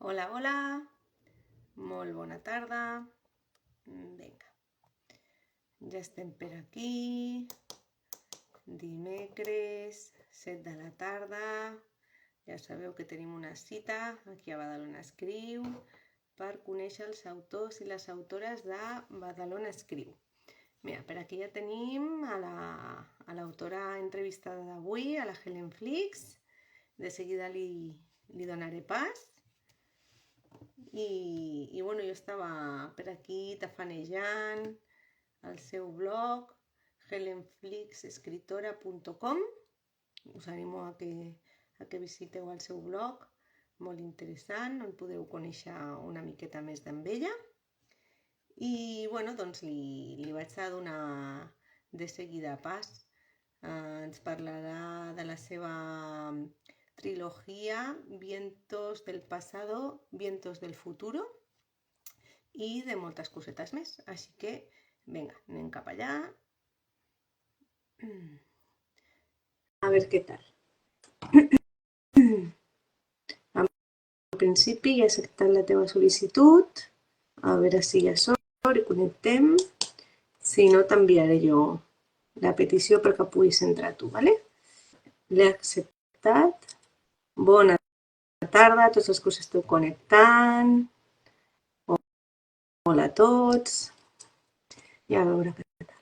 Hola, hola, molt bona tarda. Vinga, ja estem per aquí. Dimecres, 7 de la tarda. Ja sabeu que tenim una cita aquí a Badalona Escriu per conèixer els autors i les autores de Badalona Escriu. Mira, per aquí ja tenim a l'autora entrevistada d'avui, a la Helen Flix. De seguida li donaré pas. I bueno, jo estava per aquí tafanejant el seu blog helenflixescriptora.com. Us animo a que visiteu el seu blog, molt interessant, on podeu conèixer una miqueta més d'en ella. I bueno, doncs li vaig a donar de seguida pas. Ens parlarà de la seva trilogía Vientos del pasado, Vientos del futuro i de moltes cosetes més. Així que, vinga, anem cap allà. A veure què tal. En principi ja he acceptat la teva sol·licitud. A veure si ja som i connectem. Si no, t'enviaré jo la petició perquè puguis entrar tu, ¿vale? L'he acceptat. Bona tarda a tots els que us esteu connectant. Hola a tots. I a veure què tal.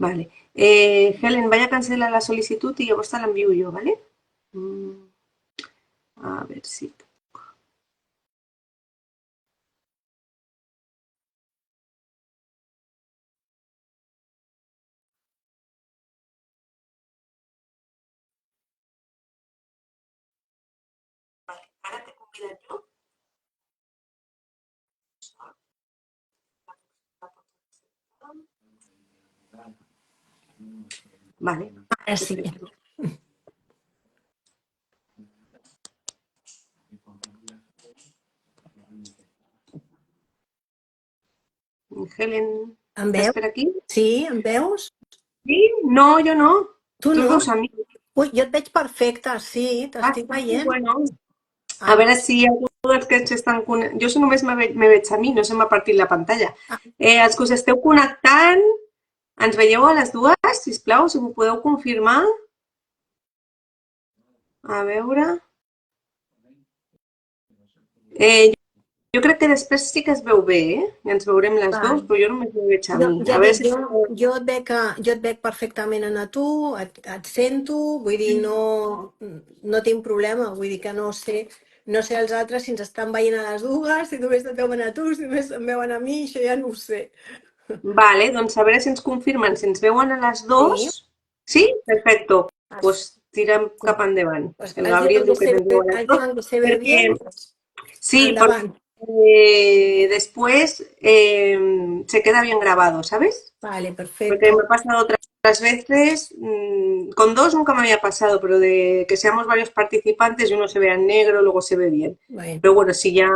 Vale. Helen, vaya a cancelar la sol·licitud i llavors te l'envio jo, ¿vale? A veure si... Vale, ara t'he convidat jo. Vale. Ara sí. Helen, Em estàs veus? per aquí? Sí, em veus? Sí? No, jo no. Tu no? veus a mi? Ui, jo et veig perfecta, sí, t'estic veient. Bueno, a veure si algú dels que ens estan... Jo només me veig a mi, no se m'ha partit la pantalla. Els que us esteu connectant, ens veieu a les dues, sisplau, si m'ho podeu confirmar. A veure... jo crec que després sí que es veu bé, I ens veurem les dues, però jo només me veig a mi. Ja A veure dic, si... jo et veig perfectament a tu, et sento, vull dir, no tinc problema, vull dir que no sé els altres si ens estan veient a les dues, si només et veuen a tu, si només em veuen a mi, això ja no ho sé. Vale, doncs a veure si ens confirmen, si ens veuen a les dues. Sí? Perfecto. Pues tirem cap endavant. Pues El Gabriel diu que ens veu a les dues. alguien que se ve bien, Sí, endavant. después se queda bien grabado, ¿sabes? Vale, Porque perfecto. me ha pasado otras veces, con dos nunca me había pasado, pero de que seamos varios participantes y uno se vea en negro, luego se ve bien. Bueno. Pero bueno, si ya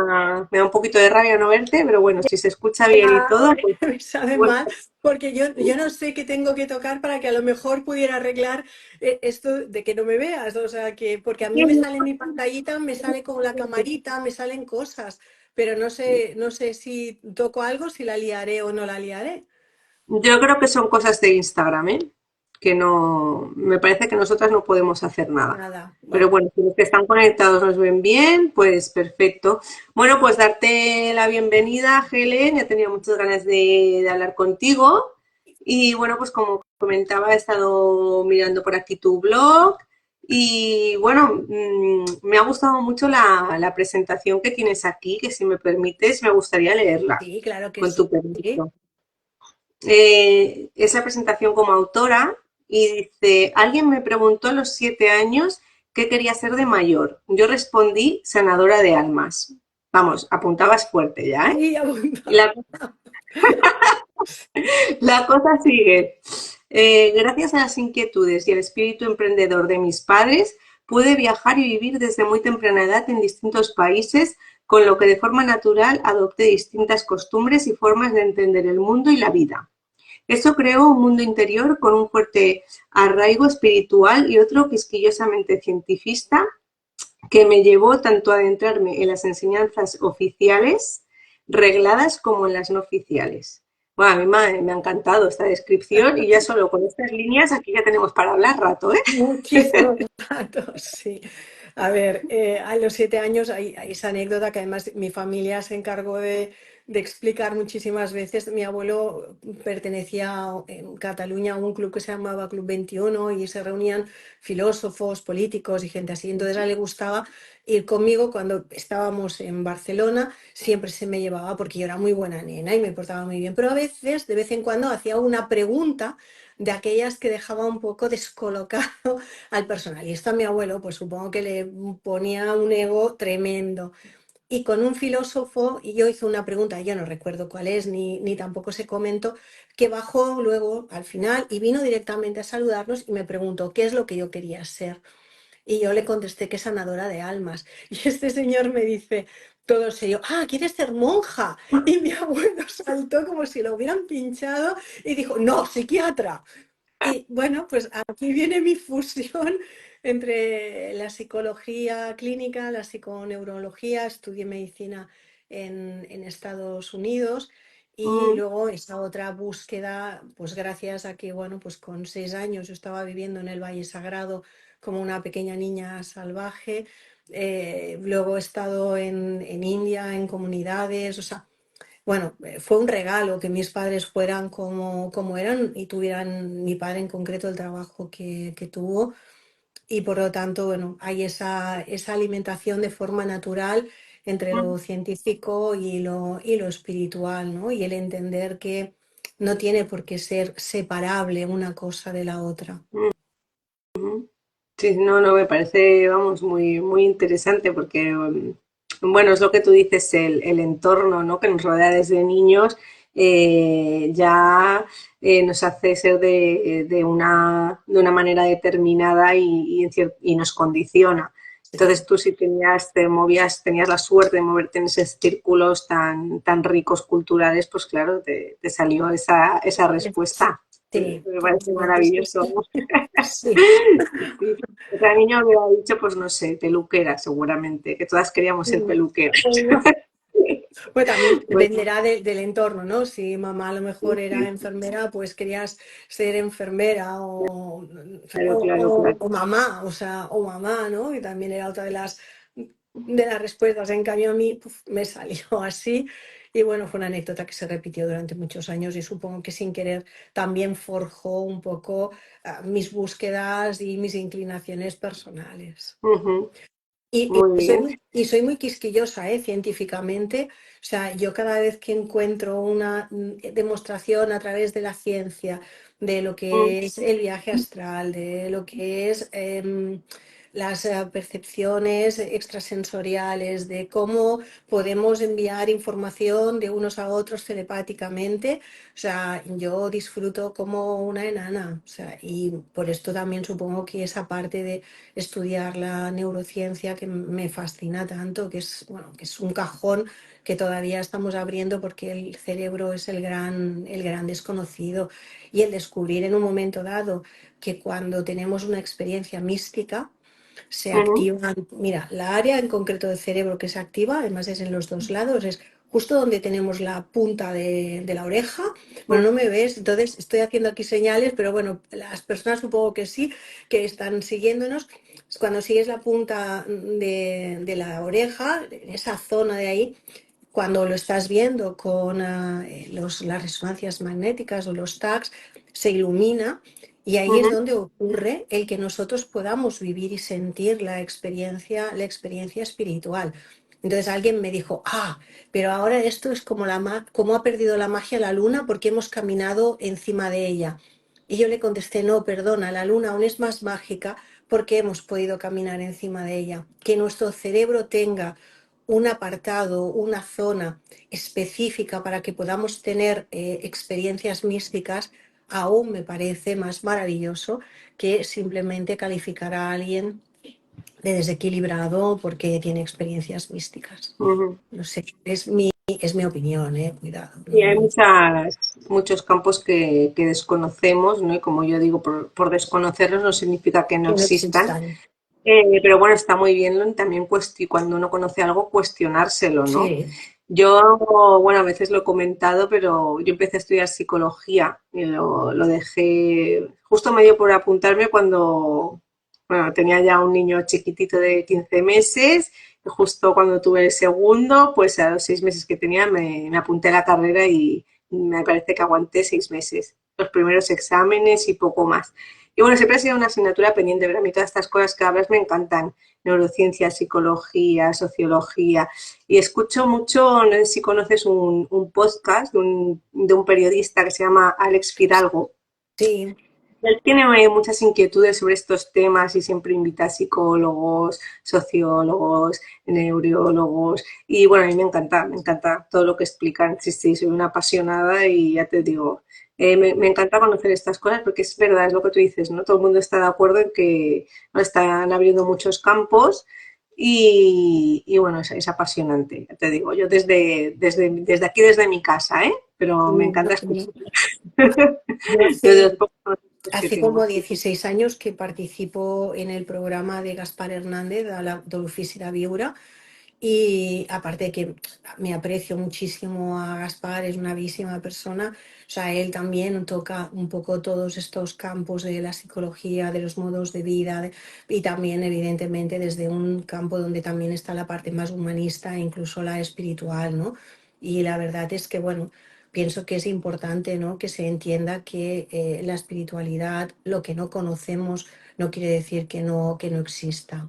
me da un poquito de rabia no verte, pero bueno, si se escucha bien y todo, pues... Me sabe bueno, mal, porque yo no sé qué tengo que tocar para que a lo mejor pudiera arreglar esto de que no me veas, o sea, que porque a mí me sale mi pantallita, me sale con la camarita, me salen cosas, pero no sé si toco algo, si la liaré o no la liaré. yo creo que son cosas de Instagram, ¿eh? Que no, me parece que nosotras no podemos hacer nada. Nada. Pero bueno, si los que están conectados nos ven bien, pues perfecto. Bueno, pues darte la bienvenida, Helen. Ya tenía muchas ganas de hablar contigo. Y bueno, pues como comentaba, he estado mirando por aquí tu blog. Y bueno, me ha gustado mucho la presentación que tienes aquí, que si me permites, me gustaría leerla Sí, claro que con sí. tu permiso. Esa presentación como autora y dice, alguien me preguntó a los 7 años qué quería ser de mayor. Yo respondí sanadora de almas. Vamos, apuntabas fuerte ya, ¿eh? Sí, Y la cosa sigue. Gracias a las inquietudes y el espíritu emprendedor de mis padres, pude viajar y vivir desde muy temprana edad en distintos países, con lo que de forma natural adopté distintas costumbres y formas de entender el mundo y la vida. Eso creó un mundo interior con un fuerte arraigo espiritual y otro quisquillosamente cientifista que me llevó tanto a adentrarme en las enseñanzas oficiales, regladas, como en las no oficiales. Bueno, a mí me ha encantado esta descripción y ya solo con estas líneas aquí ya tenemos para hablar rato, ¿eh? Muchísimos datos, sí. A ver, a los 7 años hay esa anécdota que además mi familia se encargó de explicar muchísimas veces. Mi abuelo pertenecía en Cataluña a un club que se llamaba Club 21 y se reunían filósofos, políticos y gente así. Entonces a él le gustaba ir conmigo cuando estábamos en Barcelona, siempre se me llevaba porque yo era muy buena nena y me portaba muy bien. Pero a veces, de vez en cuando, hacía una pregunta de aquellas que dejaba un poco descolocado al personal. Y esto a mi abuelo, pues supongo que le ponía un ego tremendo. Y con un filósofo, y yo hice una pregunta, yo no recuerdo cuál es, ni tampoco se comentó, que bajó luego al final y vino directamente a saludarnos y me preguntó qué es lo que yo quería ser. Y yo le contesté que sanadora de almas. Y este señor me dice, todo serio, ah, ¿quieres ser monja? Y mi abuelo saltó como si lo hubieran pinchado y dijo, no, psiquiatra. Y bueno, pues aquí viene mi fusión entre la psicología clínica, la psiconeurología, estudié medicina en Estados Unidos y Mm, luego esa otra búsqueda, pues gracias a que, bueno, pues con 6 años yo estaba viviendo en el Valle Sagrado como una pequeña niña salvaje, luego he estado en India, en comunidades, o sea, bueno, fue un regalo que mis padres fueran como eran y tuvieran, mi padre en concreto, el trabajo que tuvo. Y por lo tanto, bueno, hay esa alimentación de forma natural entre mm, lo científico y lo espiritual, ¿no? Y el entender que no tiene por qué ser separable una cosa de la otra. mm, mm. Sí, no, no, me parece, vamos, muy, muy interesante porque, bueno, es lo que tú dices, el entorno, ¿no? Que nos rodea desde niños, ya nos hace ser de una manera determinada y nos condiciona. Entonces tú si te movías, tenías la suerte de moverte en esos círculos tan ricos culturales, pues claro, te salió esa respuesta. Sí, Me parece totalmente, sí, maravilloso. sí. Sí. Sí, otra niña me hubiera dicho, pues no sé, peluquera, seguramente, que todas queríamos ser peluqueras. Pues también Bueno, dependerá del entorno, ¿no? Si mamá a lo mejor era enfermera, pues querías ser enfermera claro, claro, claro. o mamá, o sea, o mamá, ¿no? Y también era otra de las respuestas. En cambio, a mí me salió así. Y bueno, fue una anécdota que se repitió durante muchos años y supongo que sin querer también forjó un poco mis búsquedas y mis inclinaciones personales. Ujú, Y, muy y soy bien. muy quisquillosa, científicamente. O sea, yo cada vez que encuentro una demostración a través de la ciencia de lo Mm, que es el viaje astral, de lo que es las percepciones extrasensoriales, de cómo podemos enviar información de unos a otros telepáticamente, o sea, yo disfruto como una enana. O sea, y por esto también supongo que esa parte de estudiar la neurociencia que me fascina tanto, que es, bueno, que es un cajón que todavía estamos abriendo porque el cerebro es el gran desconocido. Y el descubrir en un momento dado que cuando tenemos una experiencia mística, se ujú, activan, mira, la área en concreto del cerebro que se activa, además es en los dos lados, es justo donde tenemos la punta de la oreja. Bueno, mm, no me ves, entonces estoy haciendo aquí señales, pero bueno, las personas supongo que sí, que están siguiéndonos. Cuando sigues la punta de la oreja, en esa zona de ahí, cuando lo estás viendo con las resonancias magnéticas o los tags, se ilumina y ahí es ujú, donde ocurre el que nosotros podamos vivir y sentir la experiencia espiritual. Entonces alguien me dijo, pero ahora esto es como ha perdido la magia la luna porque hemos caminado encima de ella. Y yo le contesté, no, perdona, la luna aún es más mágica porque hemos podido caminar encima de ella. Que nuestro cerebro tenga un apartado, una zona específica para que podamos tener experiencias místicas, aún me parece más maravilloso que simplemente calificar a alguien de desequilibrado porque tiene experiencias místicas. ujú. No sé, es mi opinión, cuidado. Sí, hay No. muchos campos que desconocemos, ¿no? Y como yo digo, por desconocerlos no significa que no Que no existan. existan. Pero bueno, está muy bien también cuando uno conoce algo, cuestionárselo, ¿no? Sí, Yo, bueno, a veces lo he comentado, pero yo empecé a estudiar psicología y lo dejé justo medio por apuntarme cuando, bueno, tenía ya un niño chiquitito de 15 meses. Y justo cuando tuve el segundo, pues a los 6 meses que tenía me apunté a la carrera y me parece que aguanté 6 meses. Los primeros exámenes y poco más. Y bueno, siempre ha sido una asignatura pendiente, pero a mí todas estas cosas que hablas me encantan. Neurociencia, psicología, sociología. Y escucho mucho, no sé si conoces un podcast de un periodista que se llama Alex Fidalgo. sí. Él tiene muchas inquietudes sobre estos temas y siempre invita a psicólogos, sociólogos, neurólogos. Y bueno, a mí me encanta todo lo que explican. Sí, sí, soy una apasionada y ya te digo, me encanta conocer estas cosas porque es verdad, es lo que tú dices, ¿no? Todo el mundo está de acuerdo en que ¿no? Están abriendo muchos campos y bueno, es apasionante, ya te digo, yo desde aquí, desde mi casa, ¿eh? Pero me encanta escuchar. Yo Desde los hace, pocos conocimientos que hace tengo. como 16 años que participo en el programa de Gaspar Hernández, de la Doluficida Viura. Y aparte de que me aprecio muchísimo a Gaspar, es una bellísima persona, o sea, él también toca un poco todos estos campos de la psicología, de los modos de vida, y también evidentemente desde un campo donde también está la parte más humanista e incluso la espiritual, ¿no? Y la verdad es que, bueno, pienso que es importante, ¿no? Que se entienda que la espiritualidad, lo que no conocemos, no quiere decir que no exista.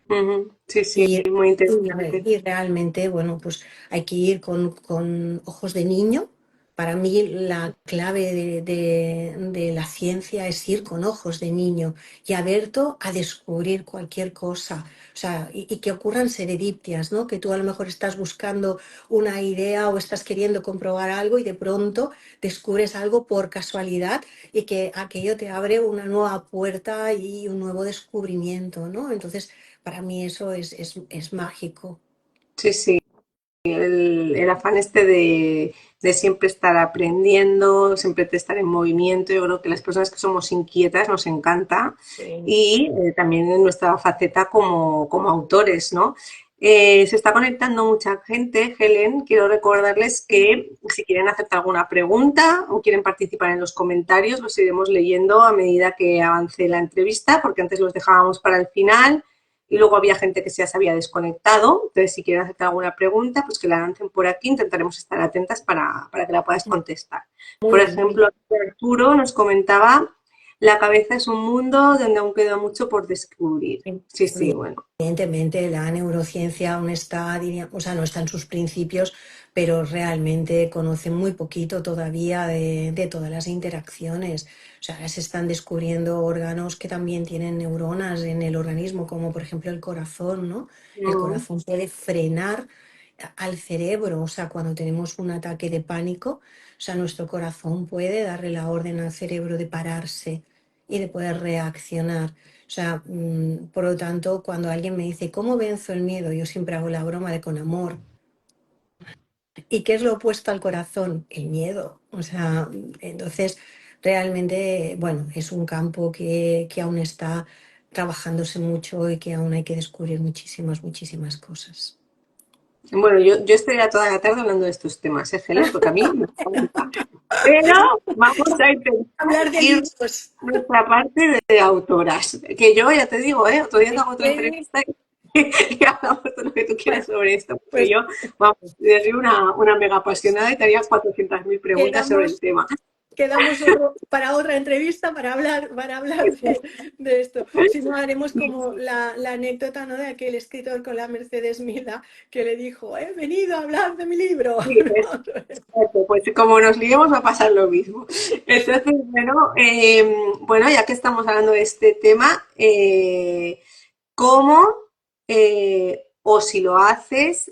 Ujú. Sí, sí, Y, muy interesante. y realmente, bueno, pues hay que ir con ojos de niño. Para mí la clave de la ciencia es ir con ojos de niño y abierto a descubrir cualquier cosa. O sea, y que ocurran serendippias, ¿no? Que tú a lo mejor estás buscando una idea o estás queriendo comprobar algo y de pronto descubres algo por casualidad y que aquello te abre una nueva puerta y un nuevo descubrimiento, ¿no? Entonces, para mí eso es mágico. Sí, sí, el afán este de siempre estar aprendiendo, siempre de estar en movimiento. Yo creo que las personas que somos inquietas nos encanta Sí. y también en nuestra faceta como autores, ¿no? Se está conectando mucha gente, Helen. Quiero recordarles que si quieren hacerte alguna pregunta o quieren participar en los comentarios, los iremos leyendo a medida que avance la entrevista, porque antes los dejábamos para el final y luego había gente que ya se había desconectado. Entonces, si quieren hacer alguna pregunta, pues que la lancen por aquí. Intentaremos estar atentas para que la puedas contestar. Por Muy bien. ejemplo, Arturo nos comentaba, la cabeza es un mundo donde aún queda mucho por descubrir. Sí, sí, bueno. Evidentemente la neurociencia aún está, diría, o sea, no está en sus principios, pero realmente conoce muy poquito todavía de todas las interacciones. O sea, ahora se están descubriendo órganos que también tienen neuronas en el organismo, como por ejemplo el corazón, ¿no? El Mm, corazón puede frenar al cerebro, o sea, cuando tenemos un ataque de pánico, o sea, nuestro corazón puede darle la orden al cerebro de pararse y de poder reaccionar. O sea, por lo tanto, cuando alguien me dice, ¿cómo venzo el miedo? Yo siempre hago la broma de con amor. ¿Y qué es lo opuesto al corazón? El miedo. O sea, entonces, realmente, bueno, es un campo que aún está trabajándose mucho y que aún hay que descubrir muchísimas, muchísimas cosas. Bueno, yo estaría toda la tarde hablando de estos temas, ¿eh, Helen? Porque a mí me encanta. Pero vamos a intentar Hablar de ir libros. nuestra parte de autoras. Que yo ya te digo, ¿eh? Otro día te hago otra Eh, entrevista y hablamos de lo que tú quieras Bueno, sobre esto. Porque pues yo, vamos, yo soy una mega apasionada y te haría 400.000 preguntas sobre el quedamos tema. quedamos para otra entrevista para hablar de esto. Si no, haremos como la anécdota, ¿no? De aquel escritor con la Mercedes Milá que le dijo, he venido a hablar de mi libro. Sí, exacto, pues como nos liemos va a pasar lo mismo. Entonces, bueno, bueno, ya que estamos hablando de este tema, ¿cómo o si lo haces,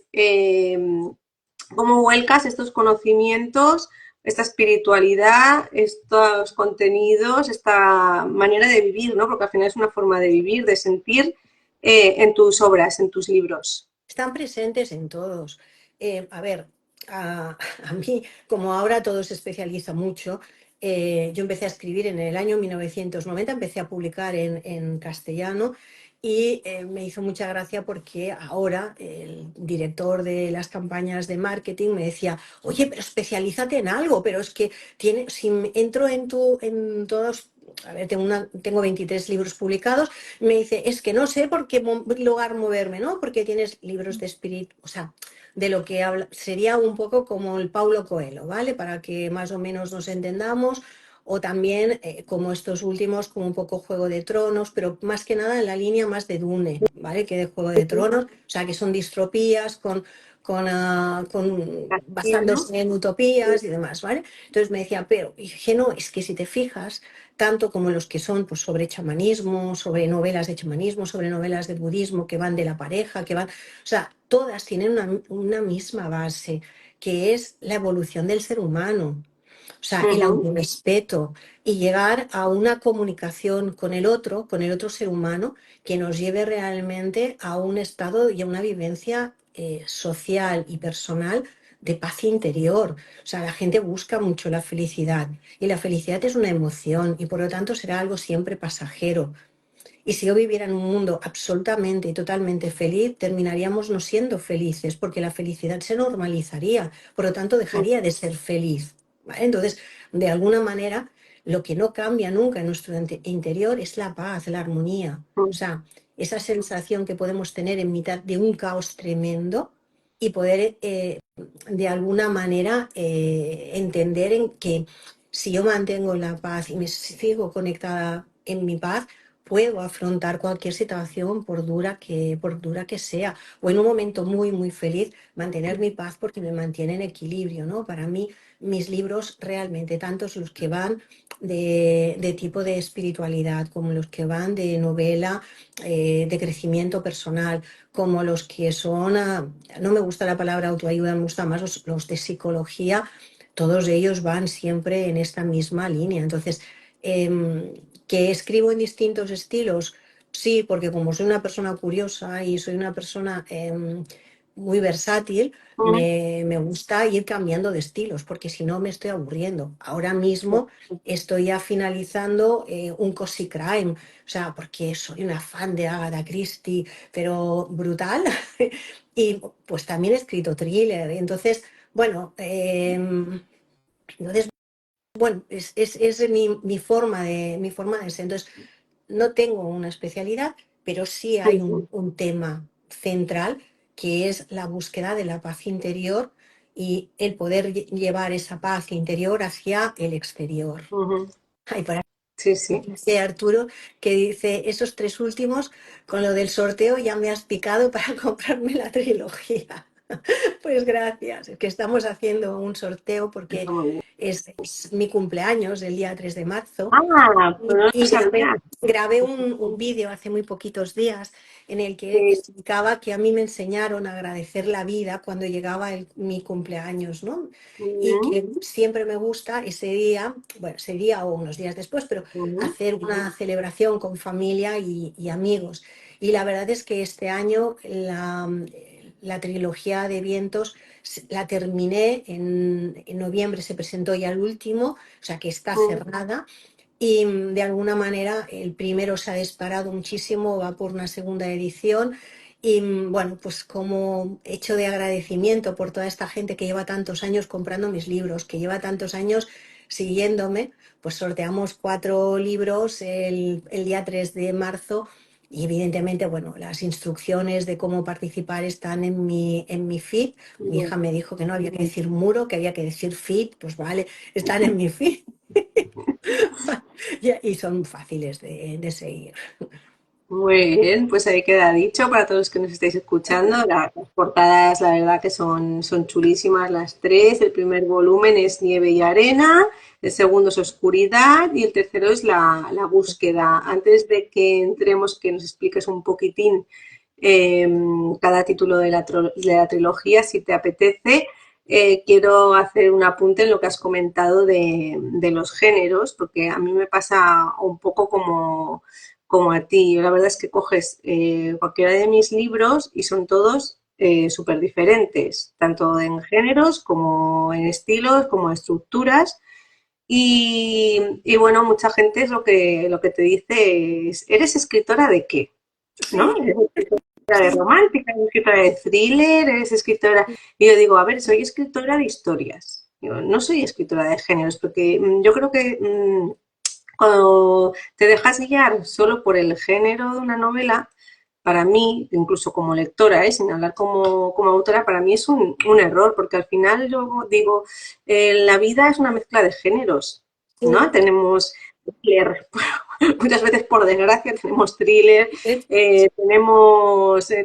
cómo vuelcas estos conocimientos, esta espiritualidad, estos contenidos, esta manera de vivir, ¿no? Porque al final es una forma de vivir, de sentir en tus obras, en tus libros. Están presentes en todos. A ver, a mí, como ahora todo se especializa mucho, yo empecé a escribir en el año 1990, empecé a publicar en castellano y me hizo mucha gracia porque ahora el director de las campañas de marketing me decía, oye, pero especialízate en algo, pero es que si entro en todos, a ver, tengo 23 libros publicados, me dice, es que no sé por qué lugar moverme, ¿no? Porque tienes libros de espíritu, o sea, de lo que habla, sería un poco como el Paulo Coelho, ¿vale? Para que más o menos nos entendamos, o también como estos últimos, como un poco Juego de Tronos, pero más que nada en la línea más de Dune, ¿vale? Que de Juego de Tronos, o sea, que son distropías Así, ¿no? basándose en utopías y demás, ¿vale? Entonces me decía, pero dije, no, es que si te fijas, tanto como los que son pues, sobre chamanismo, sobre novelas de chamanismo, sobre novelas de budismo que van de la pareja, que van, o sea, todas tienen una misma base, que es la evolución del ser humano, o sea, el Ujú, autorrespeto y llegar a una comunicación con el otro ser humano, que nos lleve realmente a un estado y a una vivencia social y personal de paz interior. O sea, la gente busca mucho la felicidad y la felicidad es una emoción y por lo tanto será algo siempre pasajero. Y si yo viviera en un mundo absolutamente y totalmente feliz, terminaríamos no siendo felices, porque la felicidad se normalizaría, por lo tanto dejaría de ser feliz. ¿Vale? Entonces, de alguna manera, lo que no cambia nunca en nuestro interior es la paz, la armonía. O ujú, sea, esa sensación que podemos tener en mitad de un caos tremendo y poder, de alguna manera, entender en que si yo mantengo la paz y me sigo conectada en mi paz, puedo afrontar cualquier situación por dura que sea, o en un momento muy, muy feliz, mantener mi paz porque me mantiene en equilibrio, ¿no? Para mí, mis libros realmente, tantos los que van de tipo de espiritualidad, como los que van de novela, de crecimiento personal, como los que son, no me gusta la palabra autoayuda, me gusta más los de psicología, todos ellos van siempre en esta misma línea. Entonces, que escribo en distintos estilos, sí, porque como soy una persona curiosa y soy una persona muy versátil, ujú, me gusta ir cambiando de estilos, porque si no me estoy aburriendo. Ahora mismo estoy ya finalizando un cozy crime, o sea, porque soy una fan de Agatha Christie, pero brutal. Y pues también he escrito thriller, y entonces, bueno, entonces bueno, es mi forma de ser. Entonces, no tengo una especialidad, pero sí hay ujú, un tema central que es la búsqueda de la paz interior y el poder llevar esa paz interior hacia el exterior. ujú. Ay, por aquí Sí, sí. dice Arturo que dice, esos tres últimos, con lo del sorteo ya me has picado para comprarme la trilogía. Pues gracias, es que estamos haciendo un sorteo Está porque muy bien. es mi cumpleaños, el día 3 de marzo, Ah, pues no lo y sabía. grabé un vídeo hace muy poquitos días en el que Sí. explicaba que a mí me enseñaron a agradecer la vida cuando llegaba mi cumpleaños, ¿no? Y Ujú, que siempre me gusta ese día, bueno, ese día o unos días después, pero ujú, hacer una celebración con familia y amigos. Y la verdad es que este año la trilogía de vientos la terminé en noviembre, se presentó ya el último, o sea que está ujú, cerrada y de alguna manera el primero se ha disparado muchísimo, va por una segunda edición. Y bueno, pues como hecho de agradecimiento por toda esta gente que lleva tantos años comprando mis libros, que lleva tantos años siguiéndome, pues sorteamos 4 libros el día 3 de marzo. Y evidentemente, bueno, las instrucciones de cómo participar están en mi feed. Mi hija bien. me dijo que no había que decir muro, que había que decir feed. Pues vale, están en mi feed. Y son fáciles de seguir. Muy bien, pues ahí queda dicho para todos los que nos estáis escuchando. Las portadas, la verdad que son chulísimas las tres. El primer volumen es Nieve y Arena, el segundo es Oscuridad y el tercero es la búsqueda. Antes de que entremos, que nos expliques un poquitín eh, cada título de la trilogía, si te apetece, quiero hacer un apunte en lo que has comentado de los géneros, porque a mí me pasa un poco como a ti. La verdad es que coges cualquiera de mis libros y son todos súper diferentes, tanto en géneros como en estilos, como en estructuras. Y bueno, mucha gente es lo que te dice es, ¿eres escritora de qué? ¿No? Sí, ¿Eres escritora de sí. romántica, eres escritora de thriller, eres escritora... Y yo digo, a ver, soy escritora de historias. Digo, no soy escritora de géneros, porque yo creo que cuando te dejas guiar solo por el género de una novela, para mí, incluso como lectora, sin hablar como autora, para mí es un error, porque al final yo digo, la vida es una mezcla de géneros, ¿no? Sí. Tenemos thriller, muchas veces por desgracia tenemos thriller, Es-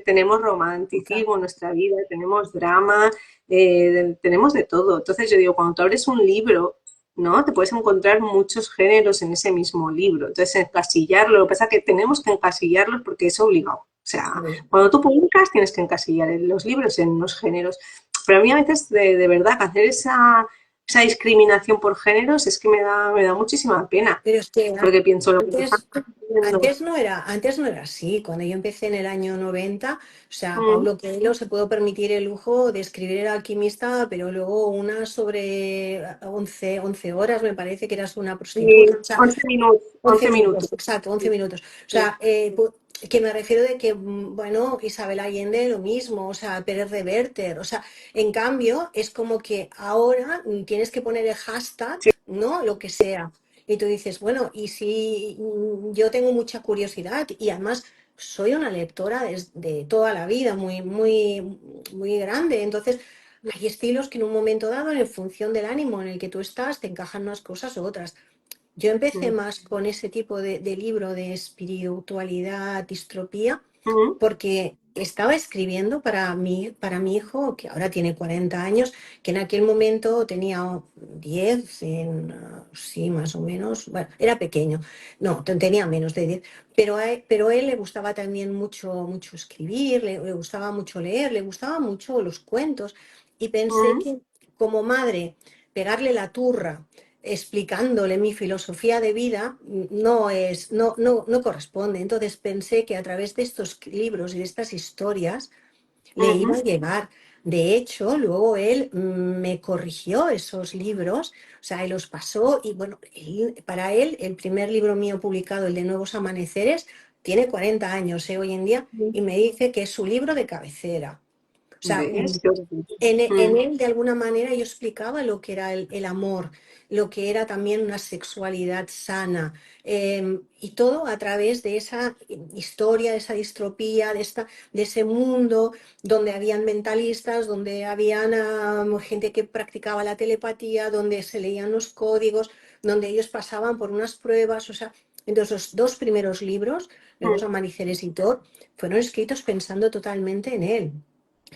tenemos romanticismo en nuestra vida, tenemos drama, tenemos de todo. Entonces yo digo, cuando tú abres un libro, ¿no? Te puedes encontrar muchos géneros en ese mismo libro. Entonces, encasillarlo, lo que pasa es que tenemos que encasillarlos porque es obligado. O sea, sí. cuando tú publicas tienes que encasillar los libros en unos géneros. Pero a mí a veces, de verdad, hacer esa discriminación por géneros es que me da muchísima pena. Pero es que Porque pienso lo que te están antes, haciendo. antes no era así. Cuando yo empecé en el año 90, o sea, Mm, Paulo Coelho se puede permitir el lujo de escribir El alquimista, pero luego una sobre 11 horas, me parece que eras una prostituta. sí, O sea, 11 minutos, 11 11 minutos. minutos, exacto, 11 minutos. O Sí. sea, que me refiero de que, bueno, Isabel Allende lo mismo, o sea, Pérez Reverte, o sea, en cambio es como que ahora tienes que poner el hashtag, Sí. ¿no? Lo que sea. Y tú dices, bueno, y si yo tengo mucha curiosidad y además soy una lectora de toda la vida, muy, muy, muy grande, entonces hay estilos que en un momento dado, en función del ánimo en el que tú estás, te encajan unas cosas u otras. Yo empecé Mm, más con ese tipo de libro de espiritualidad, distropía, mm, porque estaba escribiendo para mi hijo, que ahora tiene 40 años, que en aquel momento tenía 10, sí, más o menos, bueno, era pequeño, no, tenía menos de 10, pero a él le gustaba también mucho, mucho escribir, le gustaba mucho leer, le gustaban mucho los cuentos, y pensé mm, que como madre, pegarle la turra explicándole mi filosofía de vida no corresponde. Entonces pensé que a través de estos libros y de estas historias le iba a mm, llegar. De hecho, luego él me corrigió esos libros, o sea, él los pasó y bueno, para él el primer libro mío publicado, el de Nuevos Amaneceres, tiene 40 años hoy en día mm. y me dice que es su libro de cabecera. O sea, ¿Ves? Qué bonito. en Mm, él, de alguna manera, yo explicaba lo que era el amor, lo que era también una sexualidad sana, y todo a través de esa historia, de esa distropía, de ese mundo donde habían mentalistas, donde habían gente que practicaba la telepatía, donde se leían los códigos, donde ellos pasaban por unas pruebas. O sea, entonces los dos primeros libros, Nuevos mm, Amaneceres y Thor, fueron escritos pensando totalmente en él.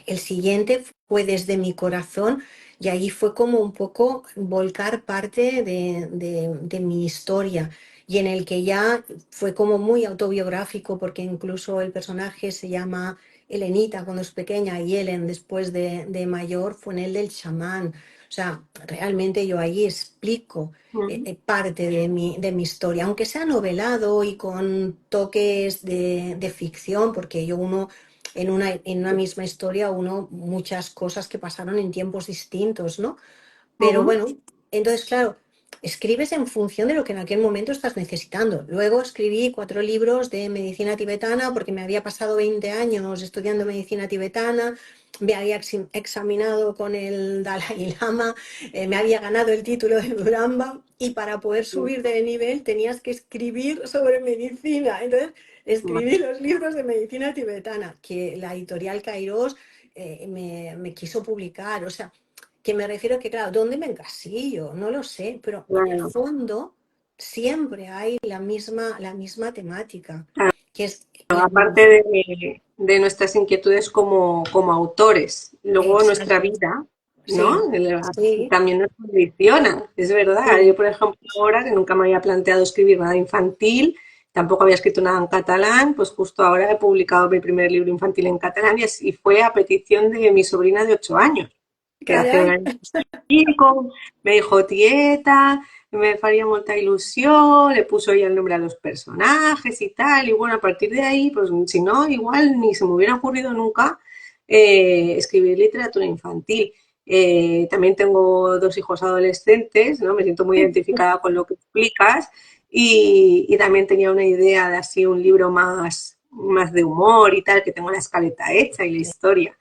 El siguiente fue Desde mi corazón y ahí fue como un poco volcar parte de mi historia y en el que ya fue como muy autobiográfico porque incluso el personaje se llama Elenita cuando es pequeña y Ellen después de mayor fue en el del chamán. O sea, realmente yo ahí explico mm, parte de mi historia, aunque sea novelado y con toques de ficción, porque uno en una misma historia, muchas cosas que pasaron en tiempos distintos, ¿no? Pero mm, bueno, entonces, claro, escribes en función de lo que en aquel momento estás necesitando. Luego escribí 4 libros de medicina tibetana porque me había pasado 20 años estudiando medicina tibetana, me había examinado con el Dalai Lama, me había ganado el título de Duramba y para poder mm, subir de nivel tenías que escribir sobre medicina. Entonces, escribí los libros de medicina tibetana que la editorial Kairos me quiso publicar. O sea, que me refiero que, claro, ¿dónde me encasillo? No lo sé, pero en el claro. fondo siempre hay la misma temática, que es la Aparte evolución. de nuestras inquietudes como autores, luego nuestra Exacto. vida, Sí, ¿no? sí, También nos condiciona, es verdad. sí, Yo, por ejemplo, ahora que nunca me había planteado escribir nada infantil, tampoco había escrito nada en catalán, pues justo ahora he publicado mi primer libro infantil en catalán y fue a petición de mi sobrina de 8 años, que hace un caray. año chico, me dijo tieta, me faría molta ilusión, le puso ella el nombre a los personajes y tal, y bueno, a partir de ahí, pues si no, igual ni se me hubiera ocurrido nunca escribir literatura infantil. También tengo dos hijos adolescentes, ¿no? Me siento muy identificada con lo que explicas y también tenía una idea de así un libro más de humor y tal, que tengo la escaleta hecha y la historia.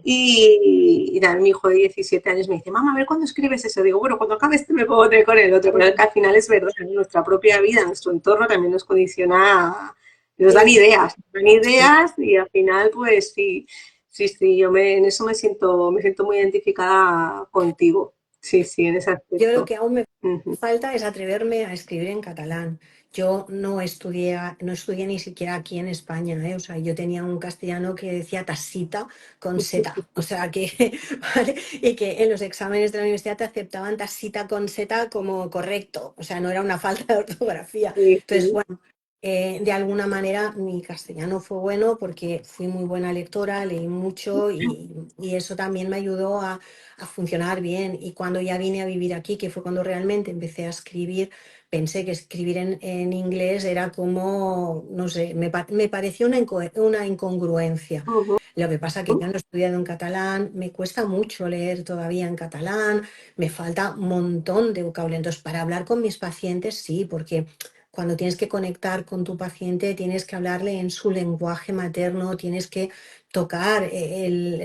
Y también mi hijo de 17 años me dice, mamá, a ver cuándo escribes eso. Digo, bueno, cuando acabe este me puedo poner con el otro, pero es que al final es verdad, ¿no? Nuestra propia vida, nuestro entorno también nos condiciona, Es, nos dan ideas y al final, pues sí, sí, sí, en eso me siento muy identificada contigo. Sí, sí, en ese yo lo aspecto. que aún me Ujú. falta es atreverme a escribir en catalán. Yo no estudié ni siquiera aquí en España, ¿eh? O sea, yo tenía un castellano que decía tasita con seta, o sea que, ¿vale? Y que en los exámenes de la universidad te aceptaban tasita con seta como correcto, o sea, no era una falta de ortografía. Sí, Entonces, sí. bueno, de alguna manera mi castellano fue bueno porque fui muy buena lectora, leí mucho y eso también me ayudó a funcionar bien. Y cuando ya vine a vivir aquí, que fue cuando realmente empecé a escribir, pensé que escribir en inglés era como, no sé, me pareció una incongruencia. Ujú. Lo que pasa que yo no he estudiado en catalán, me cuesta mucho leer todavía en catalán, me falta un montón de vocabulario. Entonces, para hablar con mis pacientes, sí, porque cuando tienes que conectar con tu paciente, tienes que hablarle en su lenguaje materno, tienes que tocar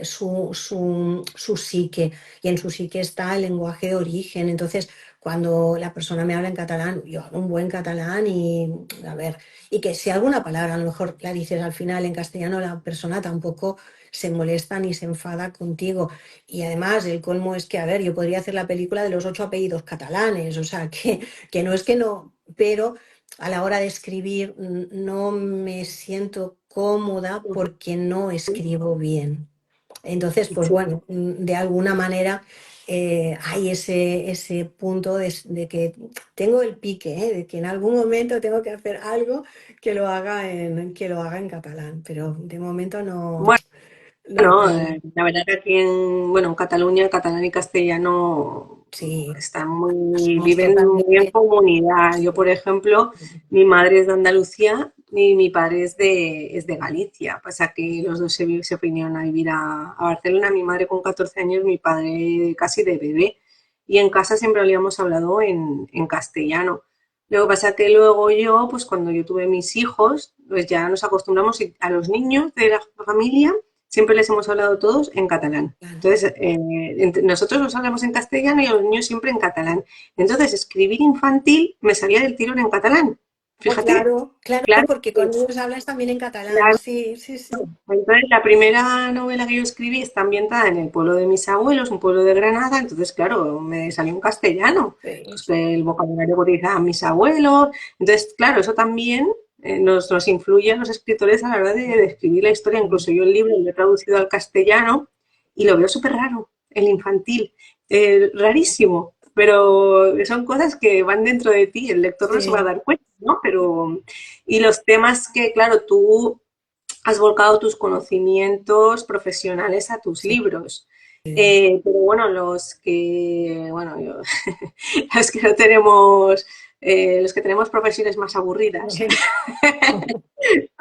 su psique y en su psique está el lenguaje de origen. Entonces, cuando la persona me habla en catalán, yo hablo un buen catalán y, a ver, y que si alguna palabra a lo mejor la dices al final en castellano, la persona tampoco se molesta ni se enfada contigo. Y además, el colmo es que, a ver, yo podría hacer la película de los 8 apellidos catalanes, o sea, que no es que no, pero a la hora de escribir no me siento cómoda porque no escribo bien. Entonces, pues Sí. bueno, de alguna manera hay ese punto de que tengo el pique, de que en algún momento tengo que hacer algo que lo haga en catalán, pero de momento no, Bueno, no lo bueno, tengo. la verdad que aquí en Cataluña, el catalán y castellano Sí, somos viven muy en totalmente. comunidad. Yo, por ejemplo, mi madre es de Andalucía y mi padre es de Galicia. Pasa que los dos se vinieron a vivir a Barcelona. Mi madre con 14 años, mi padre casi de bebé. Y en casa siempre habíamos hablado en castellano. Lo que pasa que luego yo, pues cuando yo tuve mis hijos, pues ya nos acostumbramos a los niños de la familia siempre les hemos hablado todos en catalán. Claro. Entonces, nosotros nos hablamos en castellano y a los niños siempre en catalán. Entonces, escribir infantil me salía del tirón en catalán. Oh, Fíjate, claro, claro, claro, porque con ellos hablas también en catalán. claro. Sí, sí, sí. Entonces, la primera novela que yo escribí está ambientada en el pueblo de mis abuelos, un pueblo de Granada. Entonces, claro, me salió en castellano. Sí. Pues que el vocabulario que utilizaban mis abuelos. Entonces, claro, eso también nos influye a los escritores a la hora de escribir la historia. Incluso yo el libro lo he traducido al castellano y lo veo súper raro, el infantil. Rarísimo. Pero son cosas que van dentro de ti, el lector no se va a Sí, dar cuenta, ¿no? Pero, y los temas que, claro, tú has volcado tus conocimientos profesionales a tus sí. libros. Pero bueno, bueno, los que no tenemos, los que tenemos profesiones más aburridas,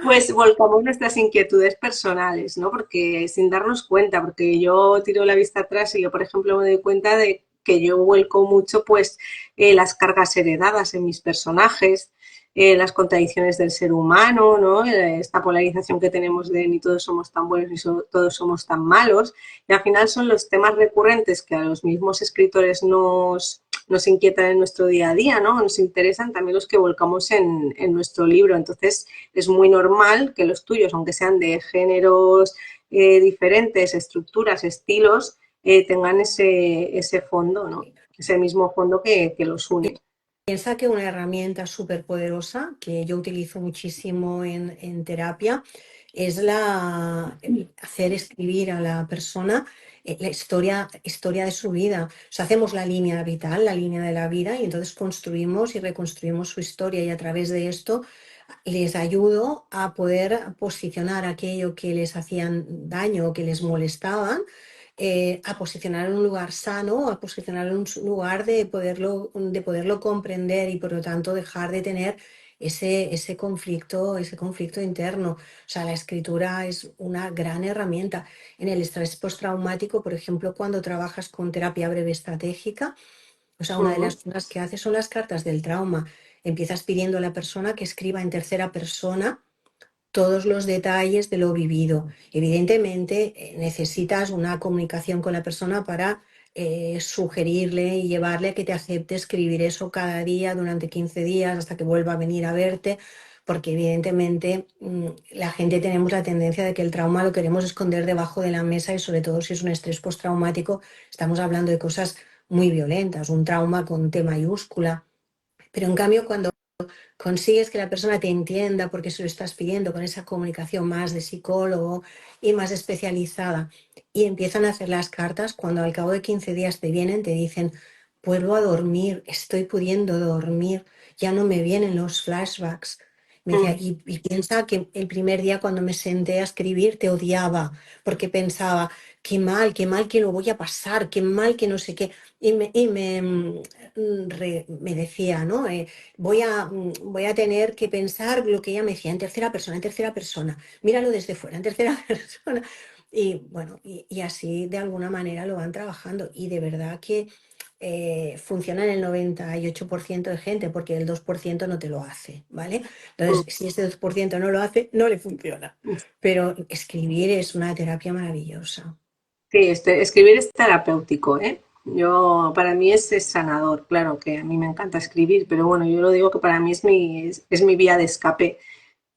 pues volcamos nuestras inquietudes personales, ¿no? Porque sin darnos cuenta, porque yo tiro la vista atrás y yo, por ejemplo, me doy cuenta de que yo vuelco mucho, pues, las cargas heredadas en mis personajes, las contradicciones del ser humano, ¿no? Esta polarización que tenemos de ni todos somos tan buenos ni todos somos tan malos. Y al final son los temas recurrentes que a los mismos escritores nos inquietan en nuestro día a día, ¿no? Nos interesan también los que volcamos en nuestro libro. Entonces, es muy normal que los tuyos, aunque sean de géneros diferentes, estructuras, estilos, tengan ese fondo, ¿no? Ese mismo fondo que los une. Piensa que una herramienta súper poderosa que yo utilizo muchísimo en terapia es el hacer escribir a la persona la historia de su vida. O sea, hacemos la línea vital, la línea de la vida, y entonces construimos y reconstruimos su historia y a través de esto les ayudo a poder posicionar aquello que les hacían daño o que les molestaban, a posicionar en un lugar sano, a posicionar en un lugar de poderlo comprender y por lo tanto dejar de tener ese conflicto interno. O sea, la escritura es una gran herramienta. En el estrés postraumático, por ejemplo, cuando trabajas con terapia breve estratégica, o sea, una de las Ujú, cosas que haces son las cartas del trauma. Empiezas pidiendo a la persona que escriba en tercera persona todos los detalles de lo vivido. Evidentemente, necesitas una comunicación con la persona para sugerirle y llevarle a que te acepte escribir eso cada día durante 15 días hasta que vuelva a venir a verte, porque evidentemente la gente tenemos la tendencia de que el trauma lo queremos esconder debajo de la mesa y sobre todo si es un estrés postraumático, estamos hablando de cosas muy violentas, un trauma con T mayúscula. Pero en cambio, cuando consigues que la persona te entienda porque se lo estás pidiendo con esa comunicación más de psicólogo y más especializada y empiezan a hacer las cartas, cuando al cabo de 15 días te vienen, te dicen, vuelvo a dormir, estoy pudiendo dormir, ya no me vienen los flashbacks. Me decía, ujú, y piensa que el primer día cuando me senté a escribir te odiaba, porque pensaba, qué mal que lo voy a pasar, qué mal que no sé qué. Me decía, ¿no? Voy a tener que pensar lo que ella me decía en tercera persona, míralo desde fuera, en tercera persona. Y bueno, y así de alguna manera lo van trabajando y de verdad que funciona en el 98% de gente porque el 2% no te lo hace, ¿vale? Entonces, si ese 2% no lo hace, no le funciona. ujú. Pero escribir es una terapia maravillosa. Sí, escribir es terapéutico, ¿eh? Yo, para mí es sanador, claro que a mí me encanta escribir, pero bueno, yo lo digo que para mí es mi vía de escape.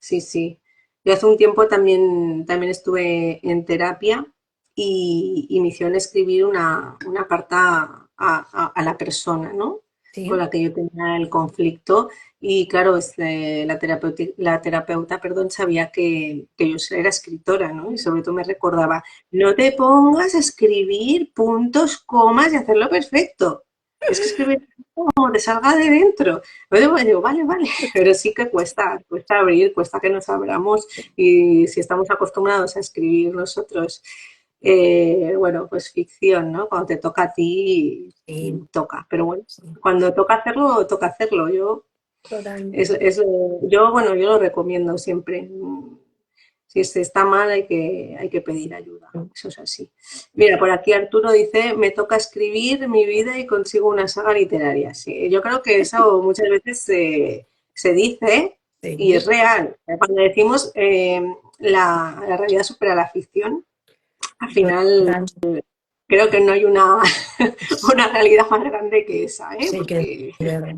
Sí, sí. Yo hace un tiempo también estuve en terapia y me hicieron escribir una carta a la persona, ¿no? Con ¿Sí? la que yo tenía el conflicto. Y claro, la terapeuta, perdón, sabía que yo era escritora, ¿no? Y sobre todo me recordaba, no te pongas a escribir puntos, comas y hacerlo perfecto. Es que escribir como te salga de dentro. Luego digo, vale, vale, pero sí que cuesta abrir, cuesta que nos abramos y si estamos acostumbrados a escribir nosotros, bueno, pues ficción, ¿no? Cuando te toca a ti, Sí, toca, pero bueno, sí, cuando toca hacerlo, toca hacerlo. totalmente. Bueno, yo lo recomiendo siempre. Si se está mal hay que pedir ayuda, eso es así. Mira, por aquí Arturo dice, me toca escribir mi vida y consigo una saga literaria. Sí, yo creo que eso muchas veces se dice y es Sí, real. Cuando decimos la realidad supera la ficción, al final total. creo que no hay una realidad más grande que esa, ¿eh? Sí, que es Porque verdad.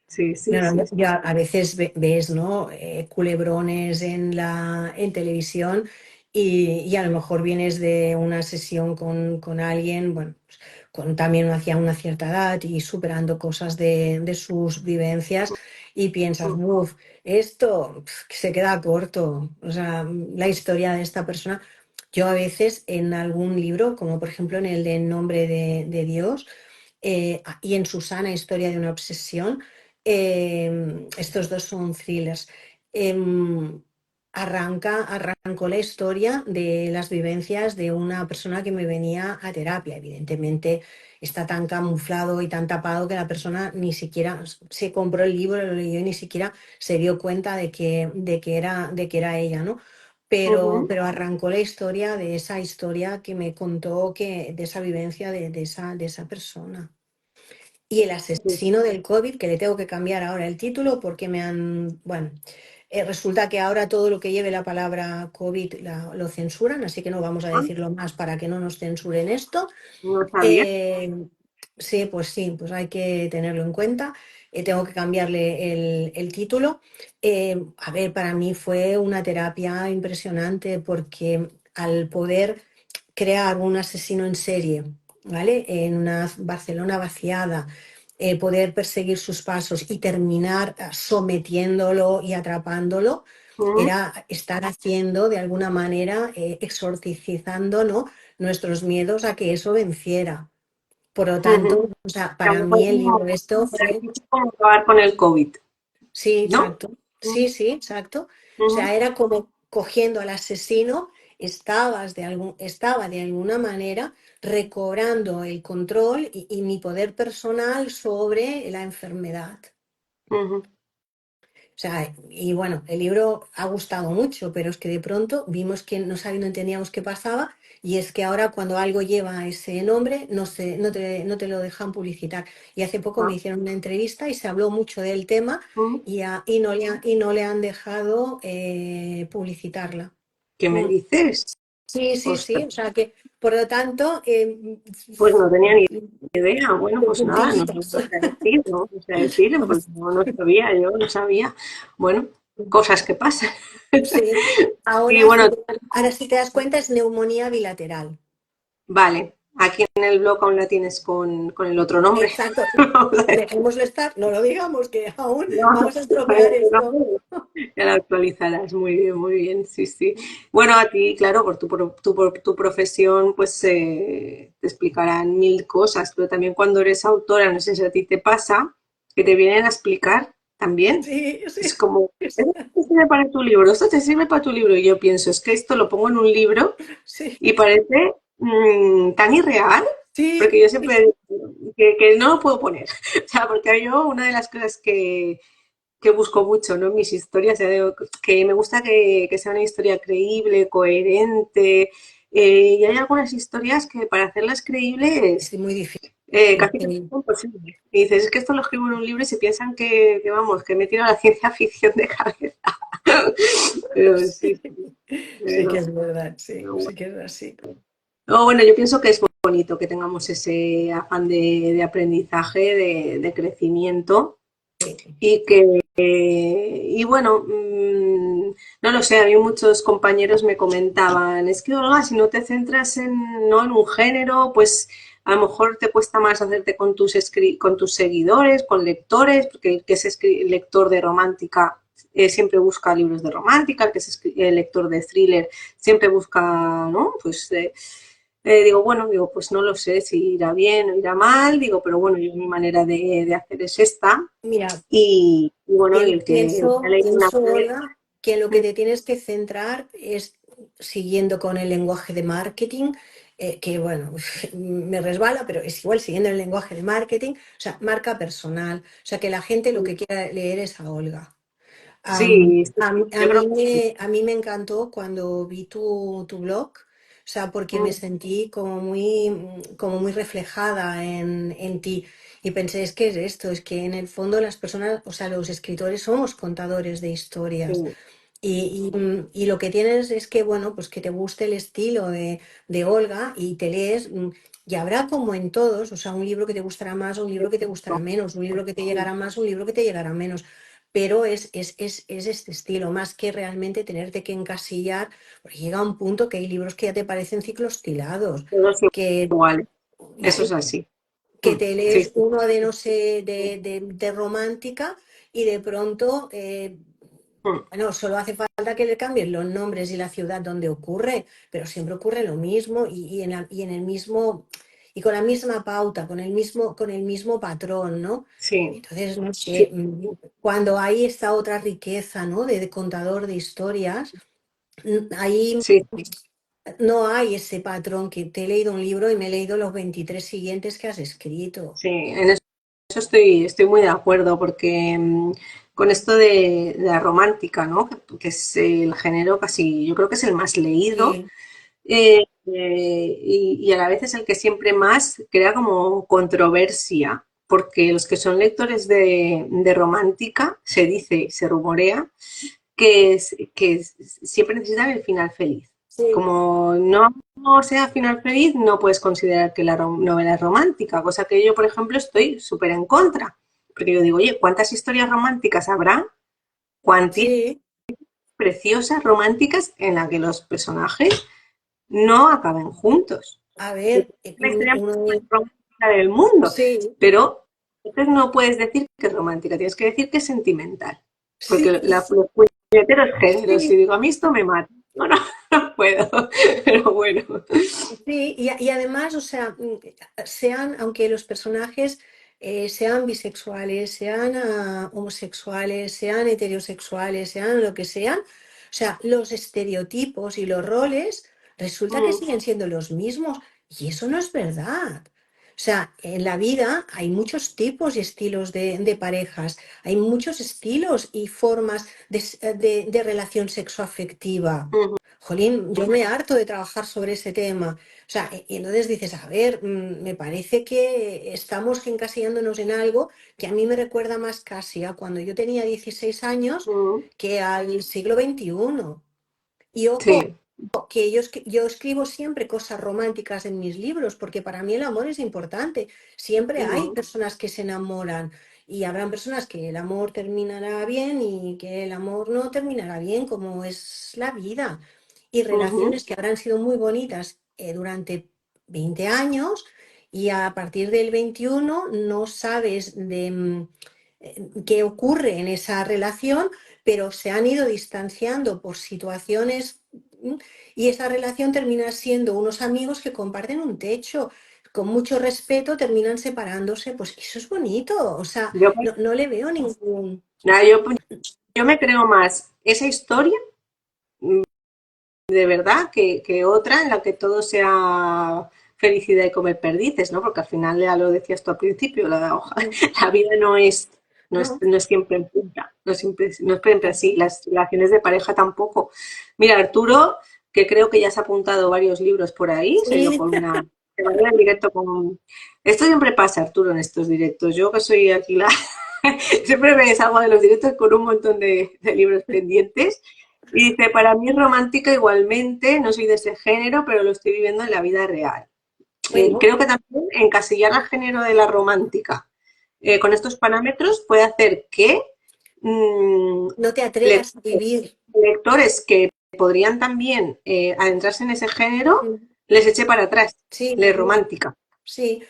sí, sí, Bueno, sí, ya, sí. ya a veces ves, ¿no? Culebrones en televisión y a lo mejor vienes de una sesión con alguien, bueno, pues, con también hacia una cierta edad y superando cosas de sus vivencias y piensas, uff, esto que se queda corto. O sea, la historia de esta persona. Yo a veces en algún libro, como por ejemplo en el de En nombre de Dios, y en Susana, Historia de una obsesión. Estos dos son thrillers. Em, arrancó la historia de las vivencias de una persona que me venía a terapia. Evidentemente está tan camuflado y tan tapado que la persona ni siquiera se compró el libro, lo leyó y ni siquiera se dio cuenta de que era ella, ¿no? Ujú, Pero arrancó la historia de esa historia que me contó de esa vivencia de esa persona. Y el sí. asesino del COVID, que le tengo que cambiar ahora el título porque bueno, resulta que ahora todo lo que lleve la palabra COVID lo censuran, así que no vamos a Ah, decirlo más para que no nos censuren esto. no sabía. Eh, sí, pues hay que tenerlo en cuenta. Tengo que cambiarle el título. A ver, para mí fue una terapia impresionante porque al poder crear un asesino en serie, ¿vale? En una Barcelona vaciada, poder perseguir sus pasos y terminar sometiéndolo y atrapándolo, Ujú, era estar haciendo de alguna manera, exorcizando, ¿no? Nuestros miedos a que eso venciera. Por lo ujú. tanto, o sea, para Algo mí el libro como, esto para fue, ti fue como acabar con el COVID, sí, ¿no? exacto, sí, exacto. O Ujú, sea, era como cogiendo al asesino, estaba de alguna manera recobrando el control y mi poder personal sobre la enfermedad. ujú. O sea, y bueno, el libro ha gustado mucho, pero es que de pronto vimos que no entendíamos qué pasaba y es que ahora cuando algo lleva ese nombre no te lo dejan publicitar. Y hace poco me Ah, hicieron una entrevista y se habló mucho del tema mm, y no le han dejado publicitarla. ¿qué me Mm. dices? Sí, sí, sí. Ostras, O sea que, por lo tanto, pues no tenía ni idea. Bueno, de pues nada, no te lo puntillitos. puedo decir, ¿no? O sea, decir, porque Pues, no sabía, yo no sabía. Bueno, cosas que pasan. sí. Y Ahora, bueno, ahora si te das cuenta es neumonía bilateral. vale, aquí en el blog aún la tienes con el otro nombre. Exacto. Vamos a decir, Dejémoslo estar, no lo digamos, que aún no, vamos a estropear esto. ya la actualizarás. Muy bien, sí, sí. Bueno, a ti, claro, por tu profesión, pues te explicarán mil cosas, pero también cuando eres autora, no sé si a ti te pasa, que te vienen a explicar también. Sí, Es sí, como, ¿esto te sirve para tu libro? ¿Esto te sirve para tu libro? Y yo pienso, es que esto lo pongo en un libro sí, y parece tan irreal, sí, porque yo siempre digo que no lo puedo poner. O sea, porque yo una de las cosas que busco mucho, ¿no? En mis historias, ya digo, que me gusta que sea una historia creíble, coherente, y hay algunas historias que para hacerlas creíbles es muy difícil. casi que es imposible. Y dices, es que esto lo escribo en un libro y se piensan vamos, que me tiro a la ciencia ficción de cabeza. Pero sí, Sí, sí, sí pero que sí, es verdad, sí, pero sí bueno. que es así. No, bueno, yo pienso que es bonito que tengamos ese afán de aprendizaje, de crecimiento Sí, y que, y bueno, no lo sé, a mí muchos compañeros me comentaban, es que Olga, si no te centras no en un género, pues a lo mejor te cuesta más hacerte con tus seguidores, con lectores, porque el que es lector de romántica siempre busca libros de romántica, el que es lector de thriller siempre busca, ¿no? Pues digo, bueno, digo, pues no lo sé si irá bien o irá mal, digo, pero bueno, yo mi manera de hacer es esta. mira, Y bueno, y el que ha pienso, leído una pienso, vez, Olga, que en lo que te tienes que centrar es siguiendo con el lenguaje de marketing, que bueno, me resbala, pero es igual siguiendo el lenguaje de marketing, o sea, marca personal, o sea, que la gente lo que quiera leer es a Olga. sí, sí, A, mí a yo creo mí que sí. me encantó cuando vi tu blog, o sea, porque me Mm, sentí como muy reflejada en ti. Y pensé, es que es esto, es que en el fondo las personas, o sea, los escritores somos contadores de historias. sí, Y lo que tienes es que, bueno, pues que te guste el estilo de Olga y te lees, y habrá como en todos, o sea, un libro que te gustará más, un libro que te gustará menos, un libro que te llegará más, un libro que te llegará menos, pero es este estilo, más que realmente tenerte que encasillar, porque llega un punto que hay libros que ya te parecen ciclos tilados, todos que, iguales, eso es así. que te Sí, lees sí, uno de, no sé, de romántica y de pronto... mm, bueno, solo hace falta que le cambien los nombres y la ciudad donde ocurre, pero siempre ocurre lo mismo y en el mismo, y con la misma pauta, con el mismo patrón, ¿no? sí, Entonces, no sé, sí, cuando hay esta otra riqueza, ¿no? De contador de historias, ahí sí, sí, no hay ese patrón que te he leído un libro y me he leído los 23 siguientes que has escrito. sí, en eso estoy muy de acuerdo, porque con esto de la romántica, ¿no? Que es el género casi, yo creo que es el más leído. Sí, Y a la vez es el que siempre más crea como controversia, porque los que son lectores de romántica, se dice, se rumorea, que siempre necesitan el final feliz. sí, Como no sea final feliz, no puedes considerar que la novela es romántica, cosa que yo, por ejemplo, estoy súper en contra. Porque yo digo, oye, ¿cuántas historias románticas habrá? ¿Cuántas sí. preciosas románticas en las que los personajes no acaben juntos? A Es ver, la historia uno más romántica del mundo, sí, pero entonces no puedes decir que es romántica, tienes que decir que es sentimental, sí, porque los puñeteros géneros, si sí. digo, a mí esto me mata, no, no, no puedo, pero bueno, Sí, y además, o sea, aunque los personajes sean bisexuales, sean homosexuales, sean heterosexuales, sean lo que sean, o sea, los estereotipos y los roles resulta que mm, siguen siendo los mismos. Y eso no es verdad. sea, en la vida hay muchos tipos y estilos de parejas, hay muchos estilos y formas de relación sexoafectiva. Ujú, Jolín, yo me harto de trabajar sobre ese tema. O sea, y entonces dices, a ver, me parece que estamos encasillándonos en algo que a mí me recuerda más casi a cuando yo tenía 16 años ujú. que al siglo XXI. Y ojo, Sí. que yo escribo siempre cosas románticas en mis libros, porque para mí el amor es importante. Siempre hay Ujú, personas que se enamoran y habrán personas que el amor terminará bien y que el amor no terminará bien, como es la vida. Y ujú, relaciones que habrán sido muy bonitas durante 20 años y a partir del 21 no sabes qué ocurre en esa relación, pero se han ido distanciando por situaciones. Y esa relación termina siendo unos amigos que comparten un techo, con mucho respeto terminan separándose, pues eso es bonito, o sea, Yo, no le veo ningún... nada, yo me creo más esa historia de verdad que otra en la que todo sea felicidad y comer perdices, ¿no? Porque al final ya lo decías tú al principio, la vida No, no es siempre en punta, no es siempre así, las relaciones de pareja tampoco. Mira, Arturo, que creo que ya se ha apuntado varios libros por ahí, se ha ido sí, con una... Se va a ir en directo con... Esto siempre pasa, Arturo, en estos directos. Yo que soy aquí la... siempre me salgo de los directos con un montón de libros pendientes. Y dice, para mí es romántica igualmente, no soy de ese género, pero lo estoy viviendo en la vida real. bueno, Creo que también encasillar al género de la romántica con estos parámetros puede hacer que mm, no te le- atrevas a vivir. lectores que podrían también adentrarse en ese género les eche para atrás, Sí, le romántica. sí,